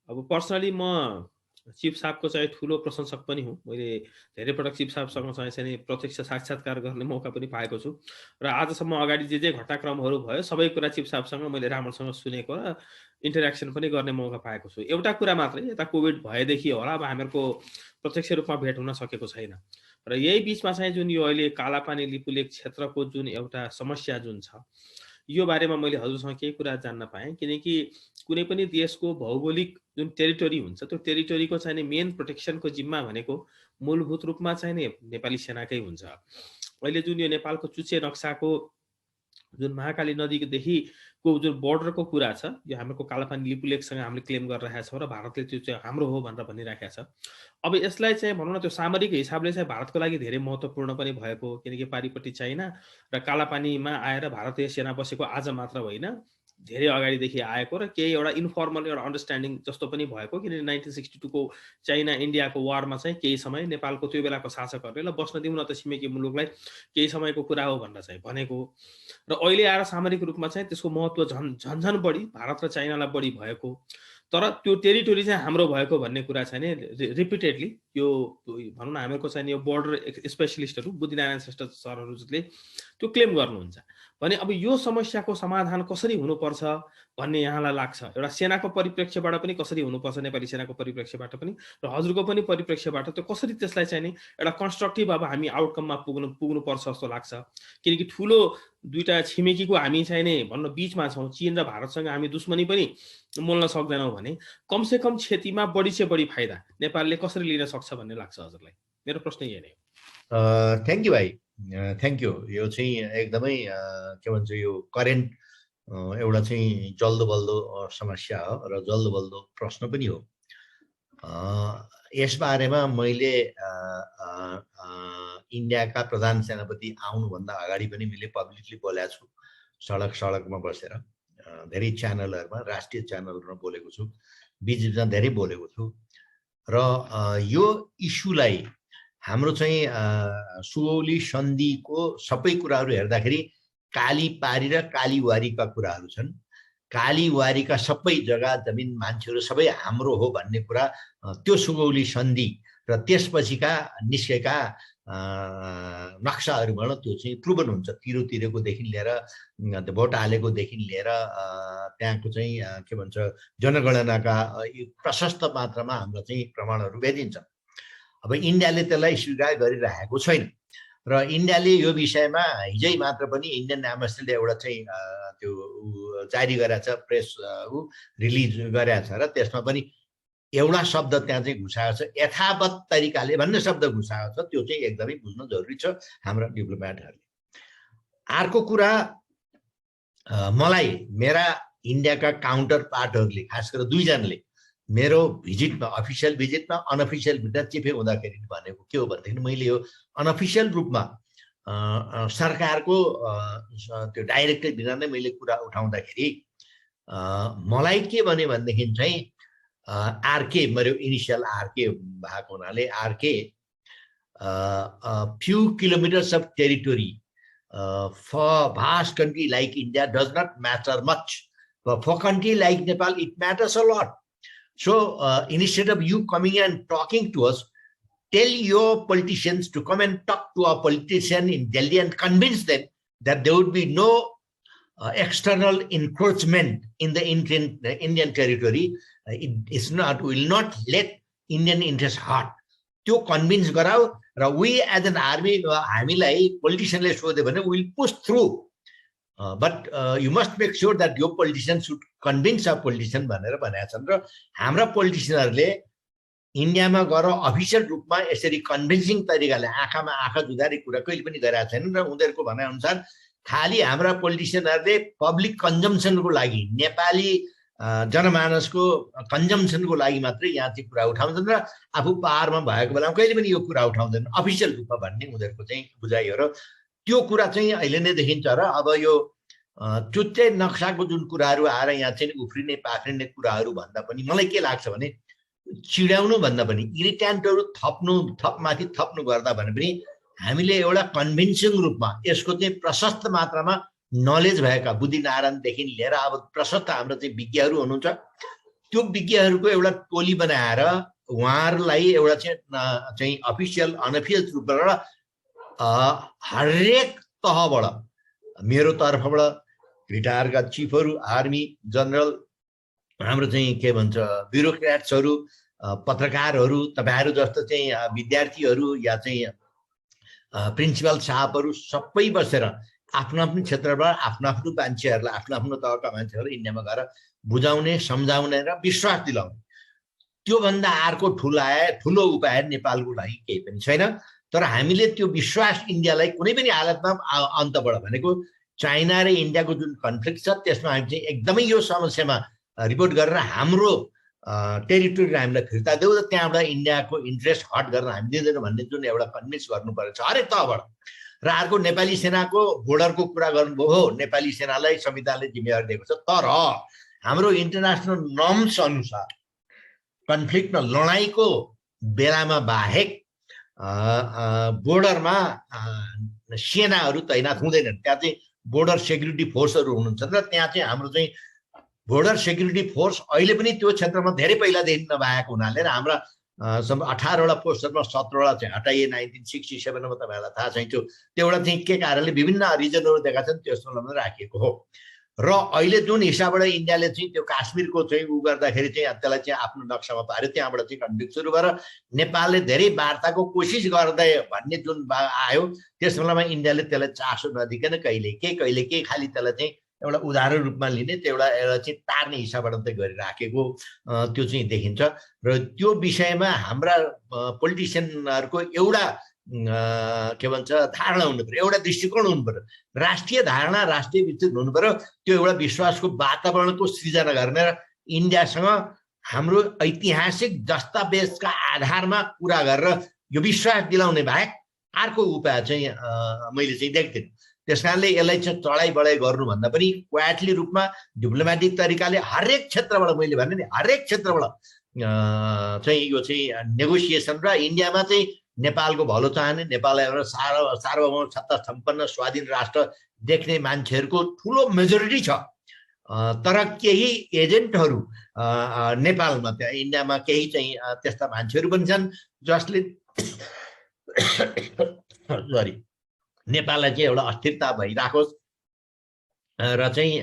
अब पर्सनली म चिफ साहबको चाहिँ ठुलो प्रशंसक पनि हुँ। मैले धेरै पटक चिफ साहबसँग चाहिँ प्रत्यक्ष साक्षात्कार गर्ने मौका पनि पाएको छु र आजसम्म अगाडि जे घटनाक्रमहरू भयो सबै कुरा चिफ साहबसँग मैले राम्रोसँग सुनेको र इन्टरेक्सन पनि गर्ने मौका पाएको छु। एउटा कुरा मात्रै, यता कोभिड भएदेखि होला अब हामीहरूको प्रत्यक्ष रूपमा भेट हुन सकेको छैन र यही बिचमा चाहिँ जुन यो अहिले कालापानी लिपुलेक क्षेत्रको जुन एउटा समस्या जुन छ यो बारेमा मैले हजुरसँग केही कुरा जान्न पाएँ, किनकि कुनै पनि देशको भौगोलिक जुन टेरिटोरी हुन्छ त्यो टेरिटोरीको चाहिँ मेन प्रोटेक्सनको जिम्मा भनेको मूलभूत रूपमा चाहिँ नेपाली सेनाकै हुन्छ। अहिले जुन यो नेपालको चुचे नक्साको जुन महाकाली नदीदेखिको जुन बोर्डरको कुरा छ, यो हाम्रो कालापानी लिपु लेकसँग हामीले क्लेम गरिरहेका छौँ र भारतले त्यो चाहिँ हाम्रो हो भनेर भनिराखेको छ। अब यसलाई चाहिँ भनौँ न त्यो सामरिक हिसाबले चाहिँ भारतको लागि धेरै महत्त्वपूर्ण पनि भएको, किनकि पारिपट्टि चाइना र कालापानीमा आएर भारतीय सेना बसेको आज मात्र होइन, धेरै अगाडिदेखि आएको र केही एउटा इन्फर्मल एउटा अन्डरस्ट्यान्डिङ जस्तो पनि भएको, किनभने 1962 को चाइना इन्डियाको वारमा चाहिँ केही समय नेपालको त्यो बेलाको शासकहरूले ल बस्न दिउँ न त छिमेकी मुलुकलाई, केही समयको कुरा हो भनेर चाहिँ भनेको र अहिले आएर सामरिक रूपमा चाहिँ त्यसको महत्त्व झन्झन बढी भारत र चाइनालाई बढी भएको। तर त्यो टेरिटोरी चाहिँ हाम्रो भएको भन्ने कुरा चाहिँ नि रिपिटेडली यो भनौँ न हामीहरूको चाहिँ यो बोर्डर स्पेसलिस्टहरू बुद्धिनारायण श्रेष्ठ सरहरूले त्यो क्लेम गर्नुहुन्छ भने अब यो समस्याको समाधान कसरी हुनुपर्छ भन्ने यहाँलाई लाग्छ? एउटा सेनाको परिप्रेक्ष्यबाट पनि कसरी हुनुपर्छ, नेपाली सेनाको परिप्रेक्ष्यबाट पनि र हजुरको पनि परिप्रेक्ष्यबाट त्यो कसरी त्यसलाई चाहिँ नि एउटा कन्स्ट्रक्टिभ अब हामी आउटकममा पुग्नुपर्छ जस्तो लाग्छ? किनकि ठुलो दुईटा छिमेकीको हामी चाहिँ नि भन्न बिचमा छौँ, चीन र भारतसँग हामी दुश्मनी पनि मोल्न सक्दैनौँ भने कमसेकम क्षतिमा बढी से बढी फाइदा नेपालले कसरी लिन सक्छ भन्ने लाग्छ हजुरलाई? मेरो प्रश्न यही नै हो। थ्याङ्क यू भाइ, थ्याङ्क यू। यो चाहिँ एकदमै के भन्छ यो करेन्ट एउटा चाहिँ जल्दो बल्दो समस्या हो र जल्दो बल्दो प्रश्न पनि हो। यसबारेमा मैले इन्डियाका प्रधान सेनापति आउनुभन्दा अगाडि पनि मैले पब्लिकली बोलेको छु, सडकमा बसेर धेरै च्यानलहरूमा, राष्ट्रिय च्यानलहरूमा बोलेको छु, बिचमा धेरै बोलेको छु र यो इस्युलाई हाम्रो चाहिँ सुगौली सन्धिको सबै कुराहरू हेर्दाखेरि कालीपारी र कालीवारीका कुराहरू छन्। कालीवारीका सबै जग्गा जमिन मान्छेहरू सबै हाम्रो हो भन्ने कुरा त्यो सुगौली सन्धि र त्यसपछिका निस्केका नक्साहरूबाट त्यो चाहिँ प्रुभन हुन्छ। तिरेकोदेखि लिएर भोट हालेकोदेखि लिएर त्यहाँको चाहिँ के भन्छ जनगणनाका प्रशस्त मात्रामा हाम्रो चाहिँ प्रमाणहरू भेटिन्छ। अब इन्डियाले त्यसलाई स्वीकार गरिरहेको छैन र इन्डियाले यो विषयमा हिजै मात्र पनि इन्डियन एम्बेसीले एउटा चाहिँ त्यो जारी गरेको छ, प्रेस रिलिज गरेको छ र त्यसमा पनि एउटा शब्द त्यहाँ चाहिँ घुसाएको छ, यथावत तरिकाले भन्ने शब्द घुसाएको छ। त्यो चाहिँ एकदमै बुझ्न जरुरी छ हाम्रा डिप्लोमेटहरूले। अर्को कुरा, मलाई मेरा इन्डियाका काउन्टर पार्टहरूले खास गरेर दुईजनाले मेरो भिजिटमा, अफिसियल भिजिटमा, अनअफिसियल भिजिटमा चिफे हुँदाखेरि भनेको के हो भनेदेखि मैले यो अनअफिसियल रूपमा सरकारको त्यो डाइरेक्टली बिना नै मैले कुरा उठाउँदाखेरि मलाई के भन्यो भनेदेखि चाहिँ आरके, मेरो इनिसियल आरके भएको हुनाले RK few kilometers of territory for vast country like India does not matter much. But for country like Nepal, it matters a lot. So instead of you coming and talking to us, tell your politicians to come and talk to a politician in Delhi and convince them that there would be no external encroachment in the Indian territory. Will not let Indian interests hurt. To convince garao, we as an army, politician will push through. But you must make sure that your politicians should convince a politician. Hamra politician India ma garo official रूपमा यसरी convincing तरिकाले आँखामा आँखा जुदारी कुरा कहिले पनि गरेका छैनन् र उनीहरुको भनाइ अनुसार खाली हाम्रा पोलिटिशियनहरुले पब्लिक कन्जम्पसनको लागि नेपाली जनमानसको कन्जम्पसनको लागि मात्रै यहाँ चाहिँ कुरा उठाउँछन् र आफू पावरमा भएको बेलामा कहिले पनि यो कुरा उठाउँदैन अफिसियल रूपमा भन्ने उनीहरुको चाहिँ बुझाइ हो र त्यो कुरा चाहिँ अहिले नै देखिन्छ र अब यो चुच्चे नक्साको जुन कुराहरु आएर यहाँ चाहिँ उफ्रिने पाख्रिने कुराहरु भन्दा पनि मलाई के लाग्छ भने चिडाउनु भन्दा पनि इरिटेन्टहरु थपमाथि थप्नु गर्दा भने पनि हामीले एउटा कन्भिन्सिङ रूपमा यसको चाहिँ प्रशस्त मात्रामा नलेज भएका बुद्धिनारायणदेखि लिएर अब प्रशस्त हाम्रो चाहिँ विज्ञहरू हुनुहुन्छ त्यो विज्ञहरूको एउटा टोली बनाएर उहाँहरूलाई एउटा चाहिँ अफिसियल अनअफिसियल रूपबाट हरेक तहबाट मेरो तर्फबाट रिटायरका चिफहरू आर्मी जनरल हाम्रो चाहिँ के भन्छ ब्युरोक्र्याट्सहरू पत्रकारहरू तपाईहरु जस्तो चाहिँ विद्यार्थीहरू या चाहिँ प्रिन्सिपल साहबहरू सबै बसेर आफ्नो आफ्नो क्षेत्रबाट आफ्नो आफ्नो मान्छेहरूलाई आफ्नो आफ्नो तहका मान्छेहरू इन्डियामा गएर बुझाउने सम्झाउने र विश्वास दिलाउने त्यो भन्दा अर्को ठुलो उपाय नेपालको लागि केही पनि छैन तर हामीले त्यो विश्वास इन्डियालाई कुनै पनि हालतमा अन्तबाट भनेको चाइना र इन्डियाको जुन कन्फ्लिक्ट छ त्यसमा हामी चाहिँ एकदमै यो समस्यामा रिपोर्ट गरेर हाम्रो टेरिटोरी हामीलाई फिर्ता देऊ र त्यहाँबाट इन्डियाको इन्ट्रेस्ट हट गर्न हामी दिँदैन भन्ने जुन एउटा कन्भिन्स गर्नु परेको छ हरेक तहबाट। र अर्को नेपाली सेनाको बोर्डरको कुरा गर्नुभयो हो, नेपाली सेनालाई संविधानले जिम्मेवारी दिएको छ, तर हाम्रो इन्टरनेसनल नर्म्स अनुसार कन्फ्लिक्टमा लडाइँको बेलामा बाहेक बोर्डरमा सेनाहरू तैनात हुँदैनन्। त्यहाँ चाहिँ बोर्डर सेक्युरिटी फोर्सहरू हुनुहुन्छ र त्यहाँ चाहिँ हाम्रो चाहिँ बोर्डर सेक्युरिटी फोर्स अहिले पनि त्यो क्षेत्रमा धेरै पहिलादेखि नभएको हुनाले र हाम्रा 18वटा पोस्टरमा 17वटा चाहिँ हटाइए 1967मा तपाईँहरूलाई थाहा छैन त्यो एउटा चाहिँ के कारणले विभिन्न रिजनहरू देखा छन् त्यसमा राखिएको हो। र अहिले जुन हिसाबबाट इन्डियाले चाहिँ त्यो काश्मीरको चाहिँ उ गर्दाखेरि चाहिँ त्यसलाई चाहिँ आफ्नो नक्सामा पार्यो, त्यहाँबाट चाहिँ कन्फ्लिक्ट सुरु गरेर नेपालले धेरै वार्ताको कोसिस गर्दै भन्ने जुन आयो त्यस बेलामा इन्डियाले त्यसलाई चासो नदिकन कहिले के खालि त्यसलाई चाहिँ एउटा उदाहरण रूपमा लिने त्यो एउटा चाहिँ तार्ने हिसाबबाट चाहिँ गरिराखेको त्यो चाहिँ देखिन्छ। र त्यो विषयमा हाम्रा पोलिटिसियनहरूको एउटा के भन्छ धारणा हुनु पर्यो, एउटा दृष्टिकोण हुनु पर्यो, राष्ट्रिय धारणा राष्ट्रिय विस्तृत हुनु पर्यो। त्यो एउटा विश्वासको वातावरणको सृजना गर्ने र इन्डियासँग हाम्रो ऐतिहासिक दस्तावेजका आधारमा कुरा गरेर यो विश्वास दिलाउने बाहेक अर्को उपाय चाहिँ मैले चाहिँ देख्दिनँ। त्यस कारणले यसलाई चाहिँ चढाइ बढाइ गर्नुभन्दा पनि क्वाइटली रूपमा डिप्लोमेटिक तरिकाले हरेक क्षेत्रबाट मैले भने नि हरेक क्षेत्रबाट चाहिँ यो चाहिँ नेगोसिएसन र इन्डियामा चाहिँ नेपालको भलो चाहने, नेपाललाई एउटा सार्वभौम सत्ता सम्पन्न स्वाधीन राष्ट्र देख्ने मान्छेहरूको ठुलो मेजोरिटी छ। तर केही एजेन्टहरू नेपालमा त्यहाँ इन्डियामा केही चाहिँ त्यस्ता मान्छेहरू पनि छन् जसले सरी नेपाललाई चाहिँ एउटा अस्थिरता भइराखोस् र चाहिँ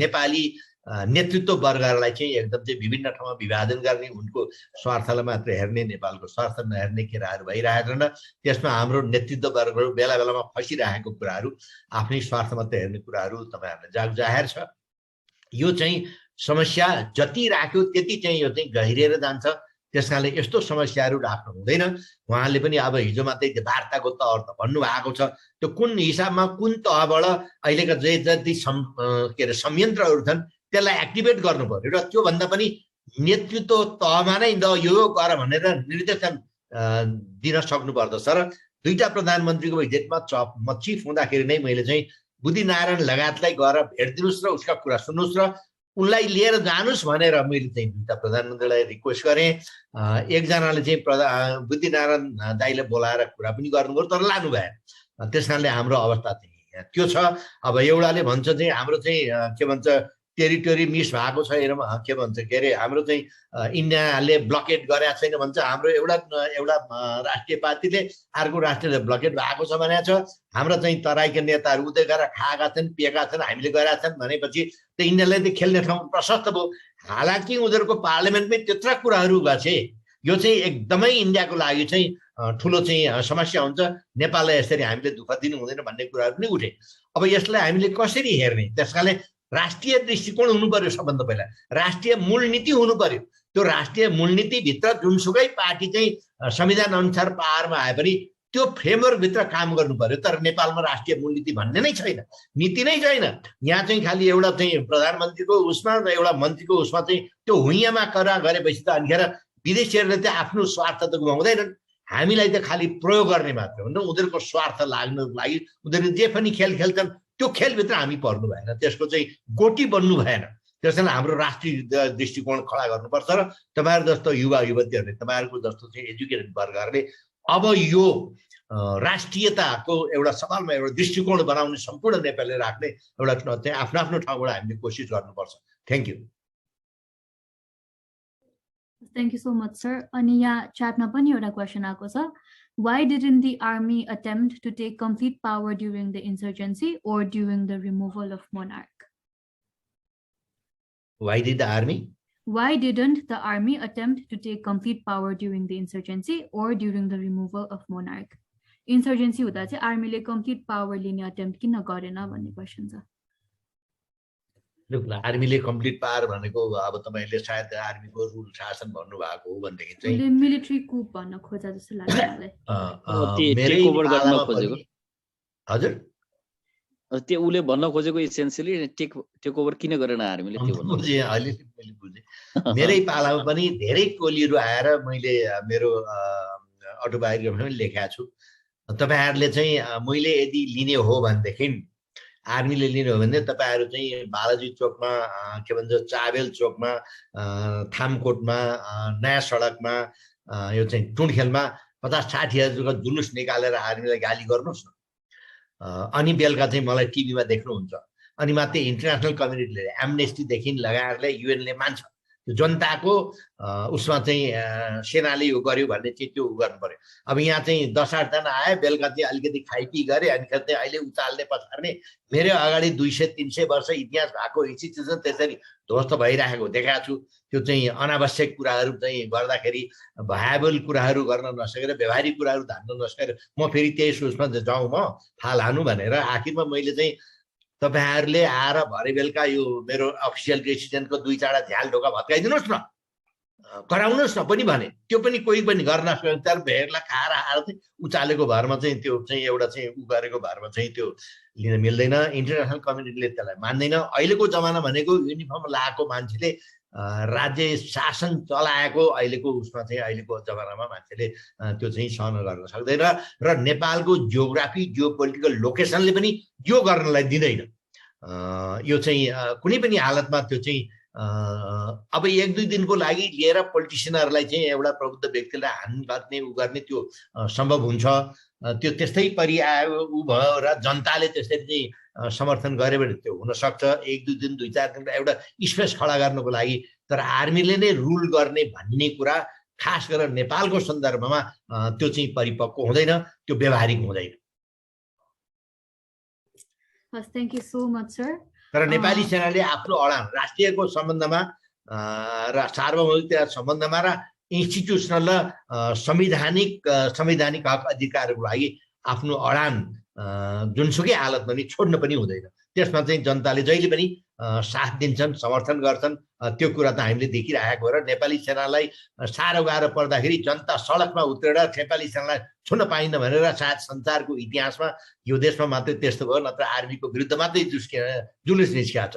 नेपाली नेतृत्व वर्गलाई चाहिँ एकदम चाहिँ विभिन्न ठाउँमा विभाजन गर्ने, उनको स्वार्थलाई मात्र हेर्ने, नेपालको स्वार्थ नहेर्ने कुराहरू भइरहेछन्। त्यसमा हाम्रो नेतृत्व वर्गहरू बेला बेलामा फसिरहेको कुराहरू, आफ्नै स्वार्थ मात्र हेर्ने कुराहरू तपाईँहरूलाई जाहेर छ। यो चाहिँ समस्या जति राख्यो त्यति चाहिँ यो चाहिँ गहिरिएर जान्छ। त्यस कारणले यस्तो समस्याहरू राख्नु हुँदैन। उहाँले पनि अब हिजो मात्रै वार्ताको तह त भन्नुभएको छ, त्यो कुन हिसाबमा कुन तहबाट अहिलेका जे जति के अरे संयन्त्रहरू छन् त्यसलाई एक्टिभेट गर्नु पर्यो र त्योभन्दा पनि नेतृत्व तहमा नै यो गर भनेर निर्देशन दिन सक्नुपर्दछ। र दुईटा प्रधानमन्त्रीको भिजिटमा म चिफ हुँदाखेरि नै मैले चाहिँ बुद्धिनारायण लगायतलाई गएर भेट्दिनुहोस् र उसका कुरा सुन्नुहोस् र उनलाई लिएर जानुहोस् भनेर मैले चाहिँ दुईटा प्रधानमन्त्रीलाई रिक्वेस्ट गरेँ। एकजनाले चाहिँ बुद्धिनारायण दाईले बोलाएर कुरा पनि गर्नुभयो तर लानु भएन। त्यस कारणले हाम्रो अवस्था चाहिँ त्यो छ। अब एउटाले भन्छ चाहिँ हाम्रो चाहिँ के भन्छ टेरिटोरी मिस भएको छ, के भन्छ के अरे हाम्रो चाहिँ इन्डियाले ब्लकेट गरेको छैन भन्छ। हाम्रो एउटा राष्ट्रिय पार्टीले अर्को राष्ट्रियले ब्लकेट भएको छ भनेको छ। हाम्रो चाहिँ तराईका नेताहरू उतै गएर खाएका छन्, पिएका छन्, हामीले गरेका छन् भनेपछि त इन्डियाले त खेल्ने ठाउँ प्रशस्त भयो। हालाकि उनीहरूको पार्लियामेन्टमै त्यत्रा कुराहरू गए यो चाहिँ एकदमै इन्डियाको लागि चाहिँ ठुलो चाहिँ समस्या हुन्छ। नेपाललाई यसरी हामीले दुःख दिनु हुँदैन भन्ने कुराहरू पनि उठे। अब यसलाई हामीले कसरी हेर्ने? त्यस कारणले राष्ट्रिय दृष्टिकोण हुनु पर्यो। सबभन्दा पहिला राष्ट्रिय मूलनीति हुनु पर्यो। त्यो राष्ट्रिय मूलनीतिभित्र जुनसुकै पार्टी चाहिँ संविधान अनुसार पावरमा आए पनि त्यो फ्रेमवर्कभित्र काम गर्नु पर्यो। तर नेपालमा राष्ट्रिय मूलनीति भन्ने नै छैन, नीति नै छैन। यहाँ चाहिँ खालि एउटा चाहिँ प्रधानमन्त्रीको उसमा र एउटा मन्त्रीको उसमा चाहिँ त्यो हुइयामा कुरा गरेपछि त अनिखेर विदेशीहरूले चाहिँ आफ्नो स्वार्थ त गुमाउँदैनन्, हामीलाई त खालि प्रयोग गर्ने मात्र हो। उनीहरूको स्वार्थ लाग्नको लागि उनीहरूले जे पनि खेल खेल्छन् त्यो खेलभित्र हामी पर्नु भएन, त्यसको चाहिँ गोटी बन्नु भएन। त्यस कारण हाम्रो राष्ट्रिय दृष्टिकोण खडा गर्नुपर्छ र तपाईँहरू जस्तो युवा युवतीहरूले, तपाईँहरूको जस्तो चाहिँ एजुकेटेड वर्गहरूले अब यो राष्ट्रियताको एउटा सवालमा एउटा दृष्टिकोण बनाउने सम्पूर्ण नेपालले राख्ने एउटा चाहिँ आफ्नो आफ्नो ठाउँबाट हामीले कोसिस गर्नुपर्छ। Thank you. Thank you so much, sir. अनि यहाँ च्याटमा पनि एउटा क्वेसन आएको छ, why didn't the army attempt to take complete power during the insurgency or during the removal of monarch? Why did the army? Why didn't the army attempt to take complete power during the insurgency or during the removal of monarch? Insurgency हुँदा चाहिँ आर्मीले complete power लिने attempt किन गरेन भन्ने question छ। आर्मीले complete power भनेको अब तपाईले सायद आर्मीको रुल शासन भन्नु भएको हो भनेदेखि चाहिँ मिलिट्री कुप भन्न खोजा जस्तो लाग्छ मलाई। हजुर त्यो उसले भन्न खोजेको इसेन्सियली टेक ओभर किन गरेन आर्मीले त्यो भन्नु बुझेँ, अलिअलि मैले बुझेँ। मेरै पालामा पनि धेरै टोलीहरू आएर मैले मेरो अटोबायोग्राफीमा पनि लेखेको छु। तपाईँहरूले चाहिँ मैले यदि लिने हो भनेदेखि, आर्मीले लिने हो भने तपाईँहरू चाहिँ बालाजी चोकमा के भन्छ चाबेल चोकमा थामकोटमा नयाँ सडकमा यो चाहिँ टुणखेलमा 50-60,000 जुलुस निकालेर आर्मीलाई गाली गर्नुहोस् न। अनि बेलुका चाहिँ मलाई टिभीमा देख्नुहुन्छ। अनि मात्रै इन्टरनेसनल कम्युनिटीले एमनेस्टीदेखि लगाएर युएनले मान्छ त्यो जनताको उसमा चाहिँ सेनाले यो गर्यो भन्ने चाहिँ त्यो गर्नु पर्यो। अब यहाँ चाहिँ 10-8 जना आए, बेलुका चाहिँ अलिकति खाइपी गरे, अनि चाहिँ अहिले उचाल्ने पछार्ने। मेरो अगाडि 200-300 वर्ष इतिहास भएको इन्स्टिट्युसन त्यसरी ध्वस्त भइरहेको देखाएको छु। त्यो चाहिँ अनावश्यक कुराहरू चाहिँ गर्दाखेरि भयाबल कुराहरू गर्न नसकेर, व्यवहारिक कुराहरू धान्न नसकेर म फेरि त्यही सोचमा जाउँ म फाल हानु भनेर आखिरमा मैले चाहिँ तपाईँहरूले आएर भरे बेलुका यो मेरो अफिसियल डिसिजनको 2-4 झ्याल ढोका भत्काइदिनुहोस् न, कराउनुहोस् न पनि भने। त्यो पनि कोही पनि गर्न सक्दैन। तर भेडलाई खाएर आएर चाहिँ उचालेको भरमा चाहिँ त्यो चाहिँ एउटा चाहिँ उ गरेको भरमा चाहिँ त्यो लिन मिल्दैन। इन्टरनेसनल कम्युनिटीले त्यसलाई मान्दैन। अहिलेको जमाना भनेको युनिफर्म लगाएको मान्छेले राज्य शासन चलाएको अहिलेको उसमा चाहिँ अहिलेको जमानामा मान्छेले त्यो चाहिँ सहन गर्न सक्दैन। र नेपालको जियोग्राफी जियोपोलिटिकल लोकेसनले पनि यो गर्नलाई दिँदैन। यो चाहिँ कुनै पनि हालतमा त्यो चाहिँ अब 1-2 दिनको लागि लिएर पोलिटिसियनहरूलाई चाहिँ एउटा प्रबुद्ध व्यक्तिलाई हान गर्ने उ गर्ने त्यो सम्भव हुन्छ। त्यो त्यस्तै परिआयो उ भयो र जनताले त्यसरी चाहिँ समर्थन गरे भने त्यो हुनसक्छ। 1-2 दिन 2-4 दिन एउटा स्पेस खडा गर्नको लागि। तर आर्मीले नै रुल गर्ने भन्ने कुरा खास गरेर नेपालको सन्दर्भमा त्यो चाहिँ परिपक्व हुँदैन, त्यो व्यवहारिक हुँदैन। Thank you so much, sir. तर नेपाली सेनाले आफ्नो अडान राष्ट्रियको सम्बन्धमा र सार्वभौमिकता सम्बन्धमा र इन्स्टिट्युसनल संवैधानिक हक अधिकारहरूको लागि आफ्नो अडान जुनसुकै हालतमा पनि छोड्न पनि हुँदैन। त्यसमा चाहिँ जनताले जहिले पनि साथ दिन्छन्, समर्थन गर्छन्। त्यो कुरा त हामीले देखिरहेको हो। र नेपाली सेनालाई साह्रो गाह्रो पर्दाखेरि जनता सडकमा उत्रेर नेपाली सेनालाई छुन पाइन्न भनेर सायद संसारको इतिहासमा यो देशमा मात्रै त्यस्तो भयो, नत्र आर्मीको विरुद्ध मात्रै जुलुस निस्किएको छ।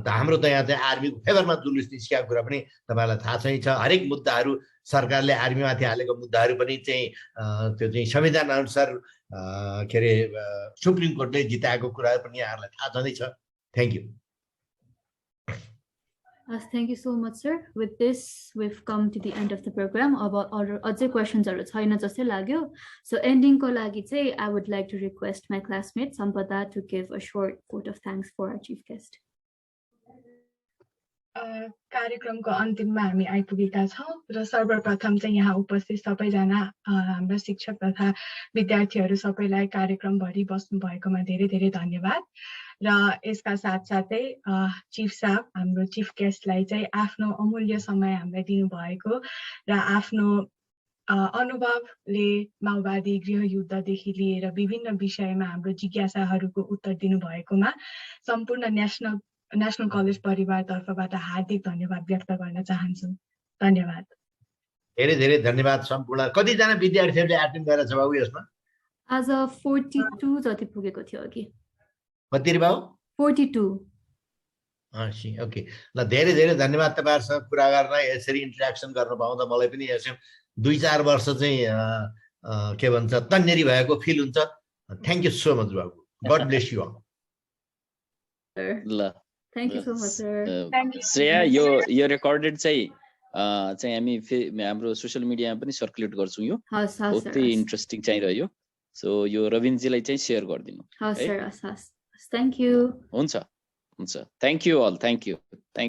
त हाम्रो त यहाँ चाहिँ आर्मीको फेभरमा जुलुस निस्किएको कुरा पनि तपाईँलाई थाहा चाहिँ छ। हरेक मुद्दाहरू सरकारले आर्मीमाथि हालेको मुद्दाहरू पनि चाहिँ त्यो चाहिँ संविधान अनुसार के अरे सुप्रिम कोर्टले जिताएको कुराहरू पनि यहाँहरूलाई थाहा छँदैछ। Thank you. Thank you so much, sir. With this, we've come to the end of the program. About other questions are छैन जस्तै लाग्यो. So ending को लागि चाहिँ I would like to request my classmate Sampada to give a short vote of thanks for our chief guest. कार्यक्रमको अन्तिममा हामी आइपुगेका छौं र सर्वप्रथम चाहिँ यहाँ उपस्थित सबैजना हाम्रा शिक्षक तथा विद्यार्थीहरू सबैलाई कार्यक्रमभरि बस्नु भएकोमा धेरै धेरै धन्यवाद। र यसका साथसाथै चिफ साहब हाम्रो चिफ गेस्टलाई चाहिँ आफ्नो अमूल्य समय हामीलाई दिनुभएको र आफ्नो अनुभवले माओवादी गृहयुद्धदेखि लिएर विभिन्न विषयमा हाम्रो जिज्ञासाहरूको उत्तर दिनुभएकोमा सम्पूर्ण नेशनल कलेज परिवार तर्फबाट हार्दिक धन्यवाद व्यक्त गर्न चाहन्छु। धन्यवाद। धेरै धेरै धन्यवाद सम्पूर्ण। कतिजना विद्यार्थीहरूले एटेन्ड गरेछ बाबु यसमा? आज 42 जति पुगेको थियो अघि। कति रे बाबु? 42। ओके ल, धेरै धेरै धन्यवाद तपाईँहरूसँग कुरा गर्न, यसरी इन्टरेक्सन गर्न पाउँदा मलाई पनि यसो 2-4 वर्ष चाहिँ के भन्छ तन्नेरी भएको फिल हुन्छ। थ्याङ्क यू सो मच बाबु। God bless you all. ल, Thank you so much, sir. Shreya, यो रेकर्डेड चाहिँ हामी हाम्रो सोसियल मिडियामा पनि सर्कुलेट गर्छौँ। यो बहुत इन्ट्रेस्टिङ चाहिँ रह्यो। सो यो रविनजीलाई चाहिँ सेयर गरिदिनु। हस् सर, हस्। Thank you. हुन्छ। Thank you all. Thank you.